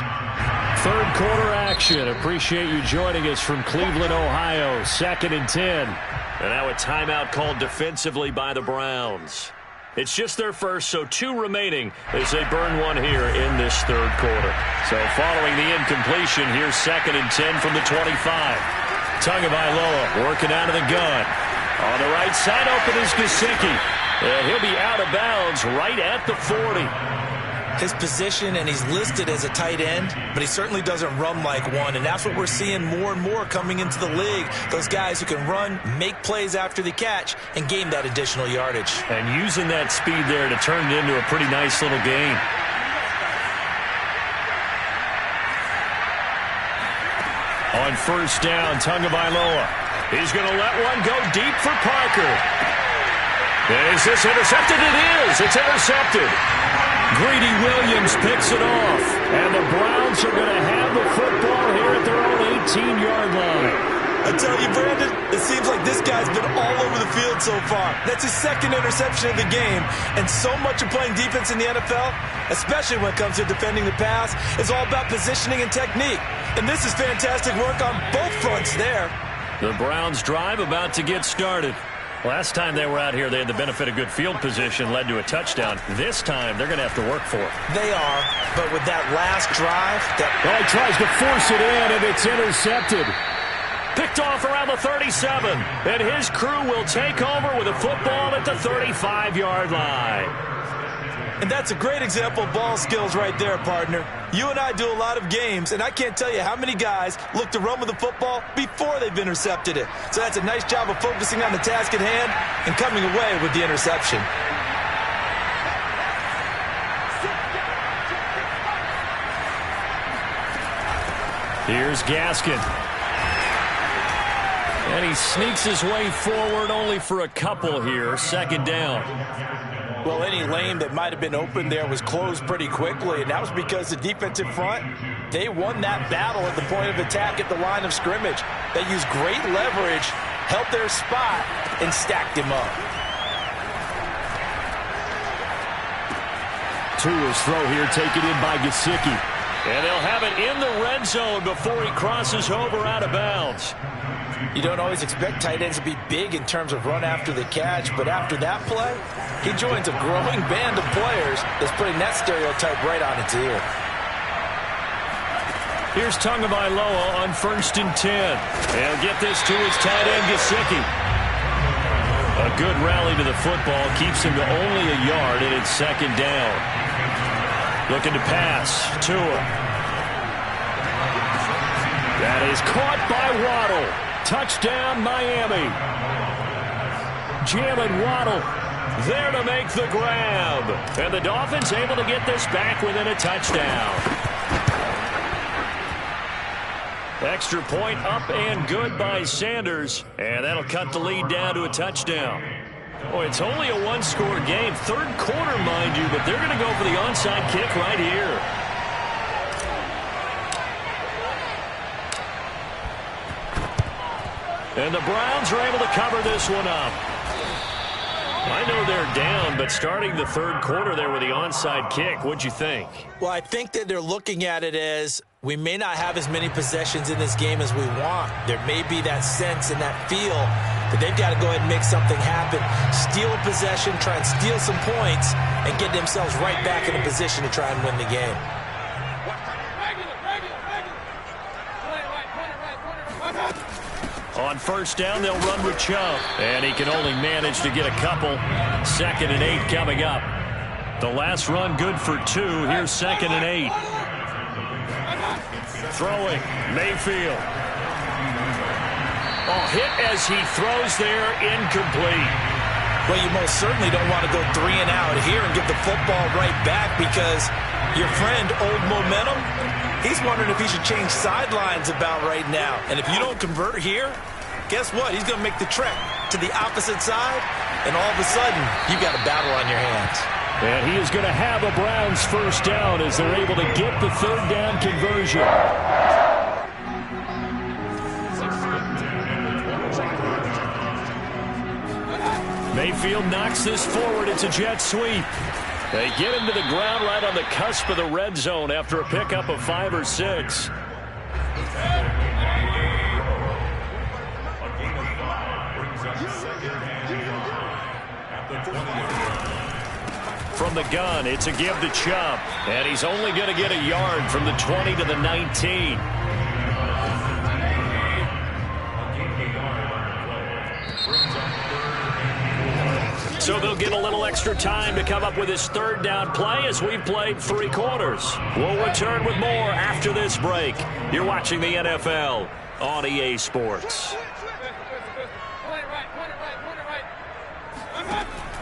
3rd quarter action. Appreciate you joining us from Cleveland, Ohio. 2nd and 10. And now a timeout called defensively by the Browns. It's just their first, so 2 remaining as they burn one here in this third quarter. So following the incompletion, here's 2nd and 10 from the 25. Tagovailoa working out of the gun. On the right side, open is Gesicki. And he'll be out of bounds right at the 40. His position, and he's listed as a tight end, but he certainly doesn't run like one, and that's what we're seeing more and more coming into the league. Those guys who can run, make plays after the catch, and gain that additional yardage. And using that speed there to turn it into a pretty nice little game. On first down, Tagovailoa. He's going to let one go deep for Parker. Is this intercepted? It is. It's intercepted. Greedy Williams picks it off. And the Browns are going to have the football here at their own 18-yard line. I tell you, Brandon, it seems like this guy's been all over the field so far. That's his 2nd interception of the game. And so much of playing defense in the NFL, especially when it comes to defending the pass, is all about positioning and technique. And this is fantastic work on both fronts there. The Browns drive about to get started. Last time they were out here, they had the benefit of good field position, led to a touchdown. This time, they're going to have to work for it. They are, but with that last drive... Well, he tries to force it in, and it's intercepted. Picked off around the 37, and his crew will take over with a football at the 35-yard line. And that's a great example of ball skills right there, partner. You and I do a lot of games, and I can't tell you how many guys look to run with the football before they've intercepted it. So that's a nice job of focusing on the task at hand and coming away with the interception. Here's Gaskin. And he sneaks his way forward only for a couple here. 2nd down. Well, any lane that might have been open there was closed pretty quickly, and that was because the defensive front, they won that battle at the point of attack at the line of scrimmage. They used great leverage, held their spot, and stacked him up. Tua's throw here taken in by Gesicki. And they'll have it in the red zone before he crosses over out of bounds. You don't always expect tight ends to be big in terms of run after the catch, but after that play, he joins a growing band of players that's putting that stereotype right on its ear. Here's Tagovailoa on 1st and 10. He'll get this to his tight end, Gesicki. A good rally to the football keeps him to only a yard, and it's 2nd down. Looking to pass. Tua. That is caught by Waddle. Touchdown, Miami. Jalen Waddle there to make the grab. And the Dolphins able to get this back within a touchdown. Extra point up and good by Sanders. And that'll cut the lead down to a touchdown. Boy, it's only a one-score game. 3rd quarter, mind you, but they're going to go for the onside kick right here. And the Browns are able to cover this one up. I know they're down, but starting the 3rd quarter there with the onside kick, what'd you think? Well, I think that they're looking at it as we may not have as many possessions in this game as we want. There may be that sense and that feel that they've got to go ahead and make something happen. Steal a possession, try and steal some points, and get themselves right back in a position to try and win the game. On 1st down, they'll run with Chubb. And he can only manage to get a couple. 2nd and 8 coming up. The last run good for 2. Here's 2nd and 8. Throwing. Mayfield. Oh, hit as he throws there. Incomplete. Well, you most certainly don't want to go 3 and out here and give the football right back because your friend, Old Momentum, he's wondering if he should change sidelines about right now. And if you don't convert here, guess what? He's going to make the trek to the opposite side, and all of a sudden, you've got a battle on your hands. And he is going to have a Browns 1st down as they're able to get the 3rd down conversion. Mayfield knocks this forward. It's a jet sweep. They get him to the ground right on the cusp of the red zone after a pickup of 5 or 6. from the gun. It's a give to Chubb. And he's only going to get a yard from the 20 to the 19. So they'll get a little extra time to come up with his third down play as we've played 3 quarters. We'll return with more after this break. You're watching the NFL on EA Sports.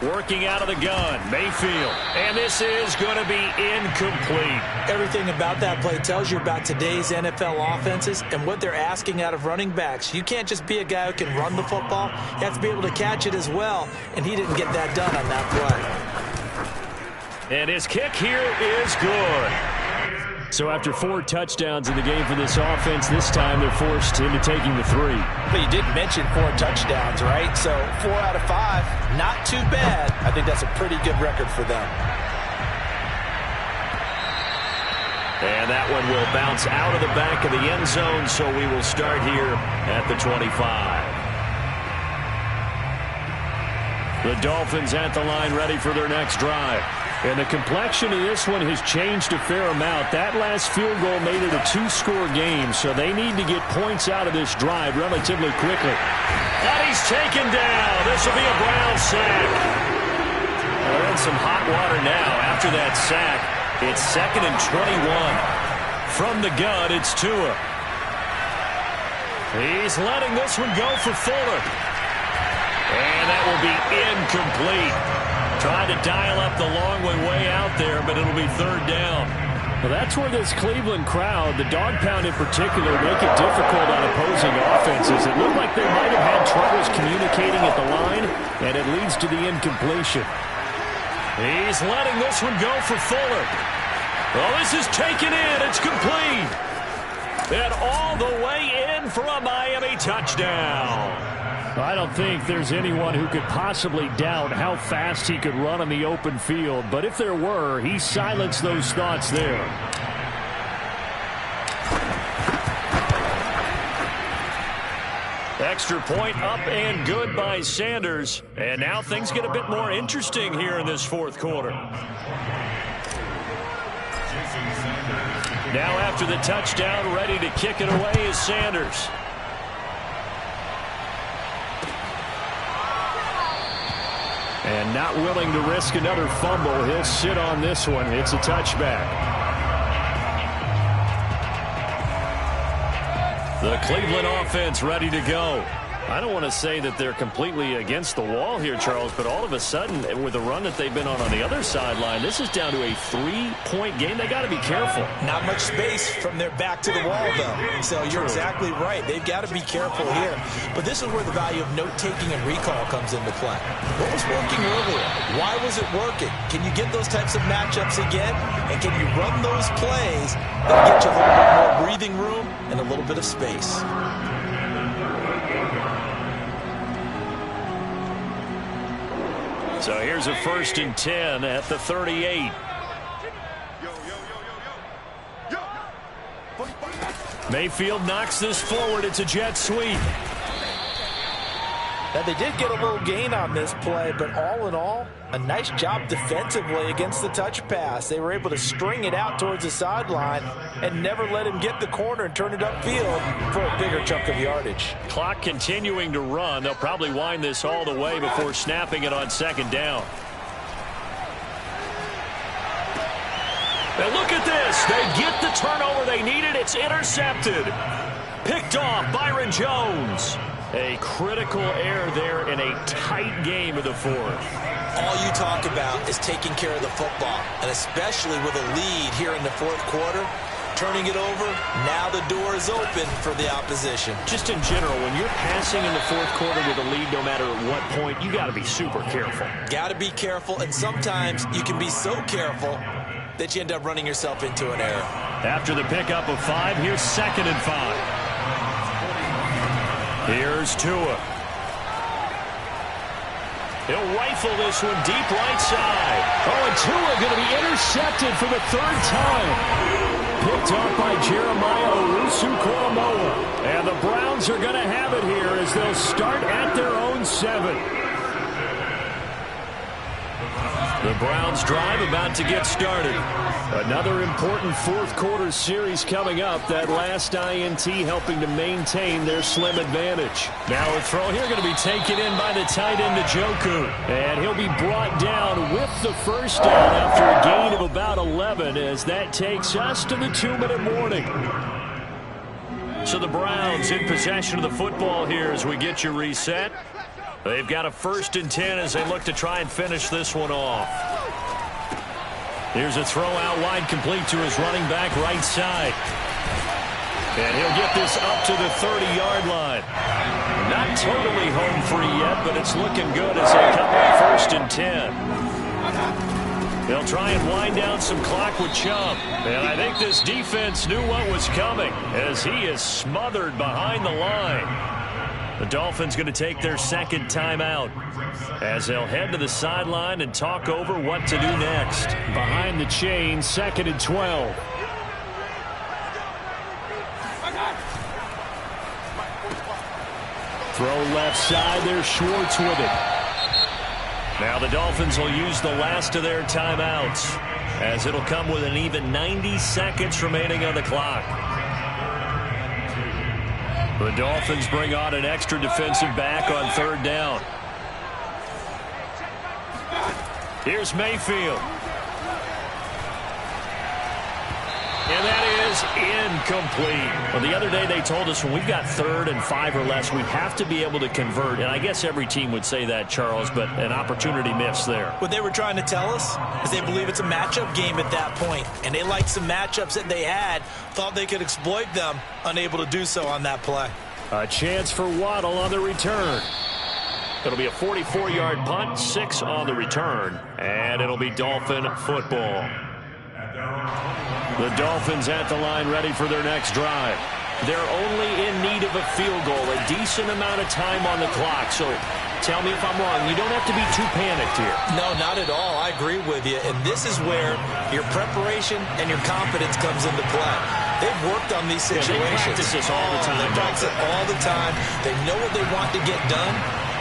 Working out of the gun, Mayfield. And this is going to be incomplete. Everything about that play tells you about today's NFL offenses and what they're asking out of running backs. You can't just be a guy who can run the football. You have to be able to catch it as well, and he didn't get that done on that play. And his kick here is good. So after 4 touchdowns in the game for this offense, this time they're forced into taking the 3. But you did mention 4 touchdowns, right? So 4 out of 5, not too bad. I think that's a pretty good record for them. And that one will bounce out of the back of the end zone, so we will start here at the 25. The Dolphins at the line ready for their next drive. And the complexion of this one has changed a fair amount. That last field goal made it a 2-score game, so they need to get points out of this drive relatively quickly. And he's taken down. This will be a Brown sack. They're in some hot water now after that sack. It's 2nd and 21. From the gun, it's Tua. He's letting this one go for Fuller. And that will be incomplete. Trying to dial up the long way out there, but it'll be 3rd down. Well, that's where this Cleveland crowd, the dog pound in particular, make it difficult on opposing offenses. It looked like they might have had troubles communicating at the line, and it leads to the incompletion. He's letting this one go for Fuller. Well, this is taken in. It's complete. And all the way in for a Miami touchdown. I don't think there's anyone who could possibly doubt how fast he could run on the open field. But if there were, he silenced those thoughts there. Extra point up and good by Sanders. And now things get a bit more interesting here in this 4th quarter. Now after the touchdown, ready to kick it away is Sanders. And not willing to risk another fumble. He'll sit on this one. It's a touchback. The Cleveland offense ready to go. I don't want to say that they're completely against the wall here, Charles, but all of a sudden, with the run that they've been on the other sideline, this is down to a 3-point game. They got to be careful. Not much space from their back to the wall, though. So you're exactly right. They've got to be careful here. But this is where the value of note-taking and recall comes into play. What was working earlier? Why was it working? Can you get those types of matchups again? And can you run those plays that get you a little bit more breathing room and a little bit of space? So here's a 1st and 10 at the 38. Mayfield knocks this forward. It's a jet sweep. Now, they did get a little gain on this play, but all in all, a nice job defensively against the touch pass. They were able to string it out towards the sideline and never let him get the corner and turn it upfield for a bigger chunk of yardage. Clock continuing to run. They'll probably wind this all the way before snapping it on 2nd down. And look at this. They get the turnover they needed. It's intercepted. Picked off Byron Jones. A critical error there in a tight game of the 4th. All you talk about is taking care of the football, and especially with a lead here in the 4th quarter, turning it over, now the door is open for the opposition. Just in general, when you're passing in the 4th quarter with a lead, no matter at what point, you got to be super careful. Got to be careful, and sometimes you can be so careful that you end up running yourself into an error. After the pickup of 5, here's 2nd and 5. Here's Tua. He'll rifle this one deep right side. Oh, and Tua going to be intercepted for the 3rd time. Picked off by Jeremiah Owusu-Koramoah. And the Browns are going to have it here as they'll start at their own 7. The Browns drive about to get started. Another important fourth quarter series coming up. That last INT helping to maintain their slim advantage. Now a throw here going to be taken in by the tight end Njoku. And he'll be brought down with the first down after a gain of about 11 as that takes us to the 2-minute warning. So the Browns in possession of the football here as we get you reset. They've got a 1st and 10 as they look to try and finish this one off. Here's a throw out wide, complete to his running back right side. And he'll get this up to the 30-yard line. Not totally home free yet, but it's looking good as they come up 1st and 10. They'll try and wind down some clock with Chubb. And I think this defense knew what was coming as he is smothered behind the line. The Dolphins going to take their 2nd timeout as they'll head to the sideline and talk over what to do next. Behind the chain, 2nd and 12. Throw left side, there's Schwartz with it. Now the Dolphins will use the last of their timeouts as it'll come with an even 90 seconds remaining on the clock. The Dolphins bring on an extra defensive back on 3rd down. Here's Mayfield. And that is incomplete. Well, the other day they told us when we've got 3rd and 5 or less, we have to be able to convert. And I guess every team would say that, Charles, but an opportunity missed there. What they were trying to tell us is they believe it's a matchup game at that point. And they liked some matchups that they had, thought they could exploit them, unable to do so on that play. A chance for Waddle on the return. It'll be a 44-yard punt, 6 on the return, and it'll be Dolphin football. The Dolphins at the line ready for their next drive. They're only in need of a field goal, a decent amount of time on the clock. So tell me if I'm wrong. You don't have to be too panicked here. No, not at all. I agree with you. And this is where your preparation and your confidence comes into play. They've worked on these situations. Yeah, they practice this all the time. They practice it all the time. They know what they want to get done.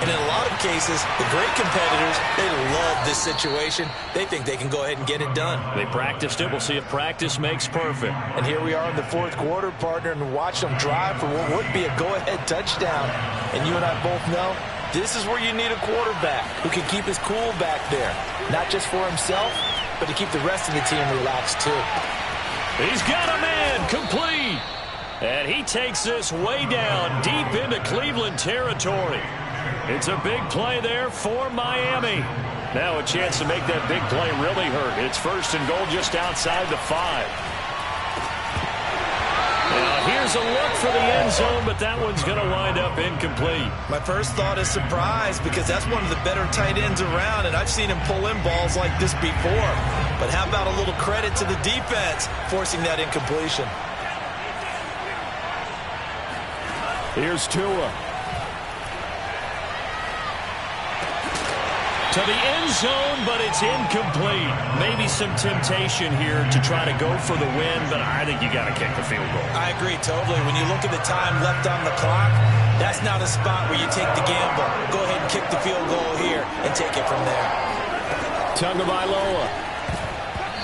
And in a lot of cases, the great competitors, they love this situation. They think they can go ahead and get it done. They practiced it. We'll see if practice makes perfect. And here we are in the 4th quarter, partner, and watch them drive for what would be a go-ahead touchdown. And you and I both know this is where you need a quarterback who can keep his cool back there. Not just for himself, but to keep the rest of the team relaxed, too. He's got a man, complete. And he takes this way down, deep into Cleveland territory. It's a big play there for Miami. Now a chance to make that big play really hurt. It's 1st and goal just outside the 5. Now here's a look for the end zone, but that one's going to wind up incomplete. My first thought is surprise because that's one of the better tight ends around, and I've seen him pull in balls like this before. But how about a little credit to the defense forcing that incompletion? Here's Tua. To the end zone, but it's incomplete. Maybe some temptation here to try to go for the win, but I think you got to kick the field goal. I agree totally. When you look at the time left on the clock, that's not a spot where you take the gamble. Go ahead and kick the field goal here and take it from there. Tagovailoa.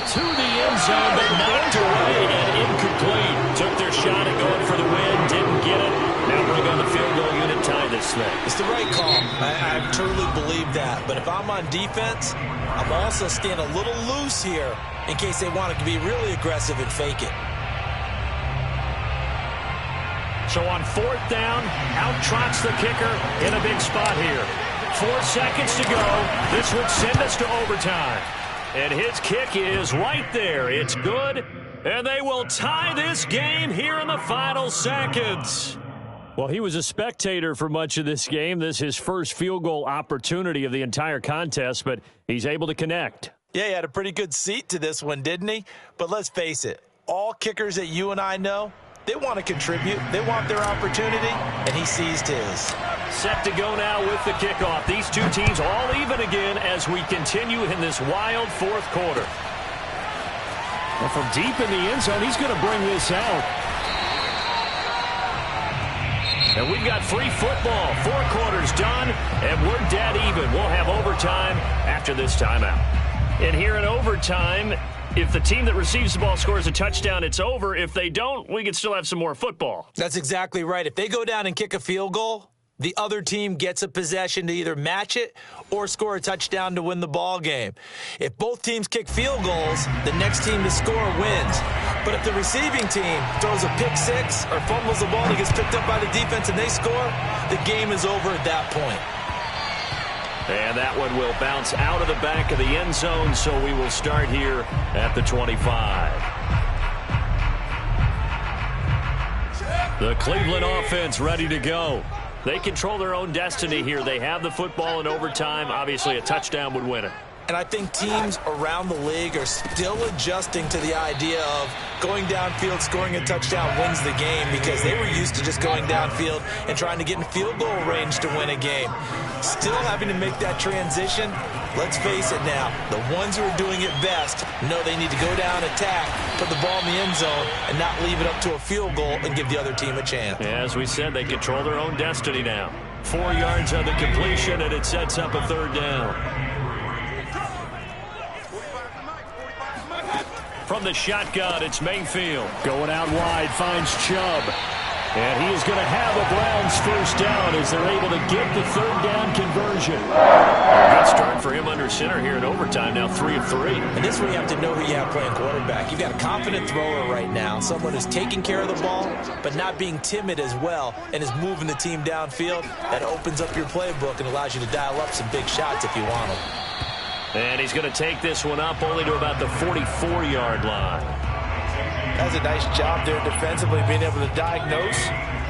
To the end zone, but knocked away and incomplete. Took their shot at going for the win, didn't get it. Now bring on the field goal unit, tie this thing. It's the right call. I truly believe that. But if I'm on defense, I'm also staying a little loose here in case they want to be really aggressive and fake it. So on 4th down, out trots the kicker in a big spot here. 4 seconds to go. This would send us to overtime. And his kick is right there. It's good. And they will tie this game here in the final seconds. Well, he was a spectator for much of this game. This is his first field goal opportunity of the entire contest, but he's able to connect. Yeah, he had a pretty good seat to this one, didn't he? But let's face it, all kickers that you and I know, they want to contribute. They want their opportunity, and he seized his. Set to go now with the kickoff. These two teams all even again as we continue in this wild 4th quarter. Well, from deep in the end zone, he's going to bring this out. And we've got free football. 4 quarters done, and we're dead even. We'll have overtime after this timeout. And here in overtime, if the team that receives the ball scores a touchdown, it's over. If they don't, we can still have some more football. That's exactly right. If they go down and kick a field goal, the other team gets a possession to either match it or score a touchdown to win the ball game. If both teams kick field goals, the next team to score wins. But if the receiving team throws a pick six or fumbles the ball and it gets picked up by the defense and they score, the game is over at that point. And that one will bounce out of the back of the end zone, so we will start here at the 25. The Cleveland offense ready to go. They control their own destiny here. They have the football in overtime. Obviously, a touchdown would win it. And I think teams around the league are still adjusting to the idea of going downfield, scoring a touchdown wins the game, because they were used to just going downfield and trying to get in field goal range to win a game. Still having to make that transition. Let's face it now, the ones who are doing it best know they need to go down, attack, put the ball in the end zone, and not leave it up to a field goal and give the other team a chance. Yeah, as we said, they control their own destiny now. 4 yards on the completion, and it sets up a third down. From the shotgun, it's Mayfield. Going out wide, finds Chubb. And he is going to have a Browns first down as they're able to get the third down conversion. Good start for him under center here in overtime, now 3 of 3. And this is where you have to know who you have playing quarterback. You've got a confident thrower right now, someone who's taking care of the ball, but not being timid as well, and is moving the team downfield. That opens up your playbook and allows you to dial up some big shots if you want them. And he's going to take this one up only to about the 44-yard line. That's a nice job there defensively, being able to diagnose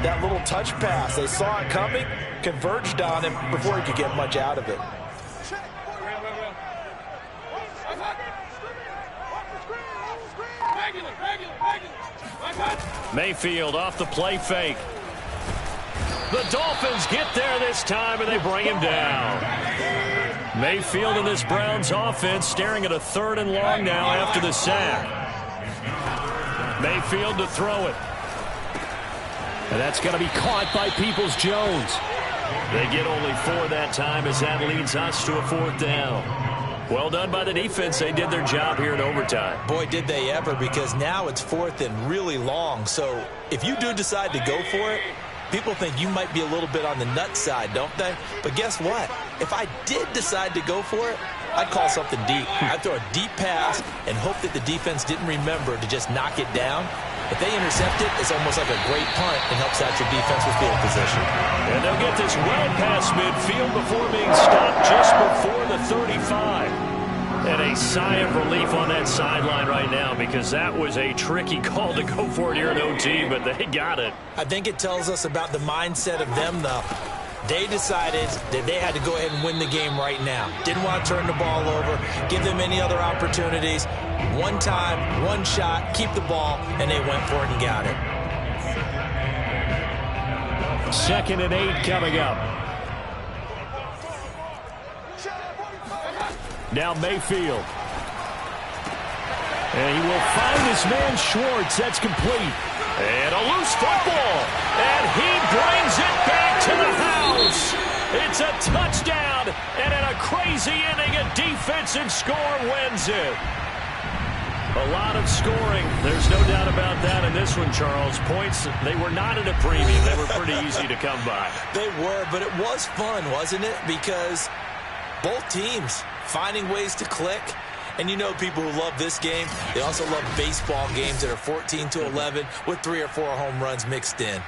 that little touch pass. They saw it coming, converged on him before he could get much out of it. Mayfield off the play fake. The Dolphins get there this time, and they bring him down. Mayfield and this Browns offense staring at a 3rd and long now after the sack. Mayfield to throw it. And that's going to be caught by Peoples-Jones. They get only 4 that time as that leads us to a 4th down. Well done by the defense. They did their job here in overtime. Boy, did they ever, because now it's 4th and really long. So if you do decide to go for it, people think you might be a little bit on the nut side, don't they? But guess what? If I did decide to go for it, I'd call something deep. I'd throw a deep pass and hope that the defense didn't remember to just knock it down. If they intercept it, it's almost like a great punt and helps out your defense with field position. And they'll get this well past midfield before being stopped just before the 35. And a sigh of relief on that sideline right now, because that was a tricky call to go for it here in OT, but they got it. I think it tells us about the mindset of them, though. They decided that they had to go ahead and win the game right now. Didn't want to turn the ball over, give them any other opportunities. One time, one shot, keep the ball, and they went for it and got it. 2nd and 8 coming up. Now Mayfield. And he will find his man Schwartz. That's complete. And a loose football. And he brings it back to the house. It's a touchdown. And in a crazy inning, a defensive score wins it. A lot of scoring. There's no doubt about that in this one, Charles. Points, they were not at a premium. They were pretty easy to come by. They were, but it was fun, wasn't it? Because both teams finding ways to click. And you know people who love this game, they also love baseball games that are 14-11 with 3 or 4 home runs mixed in.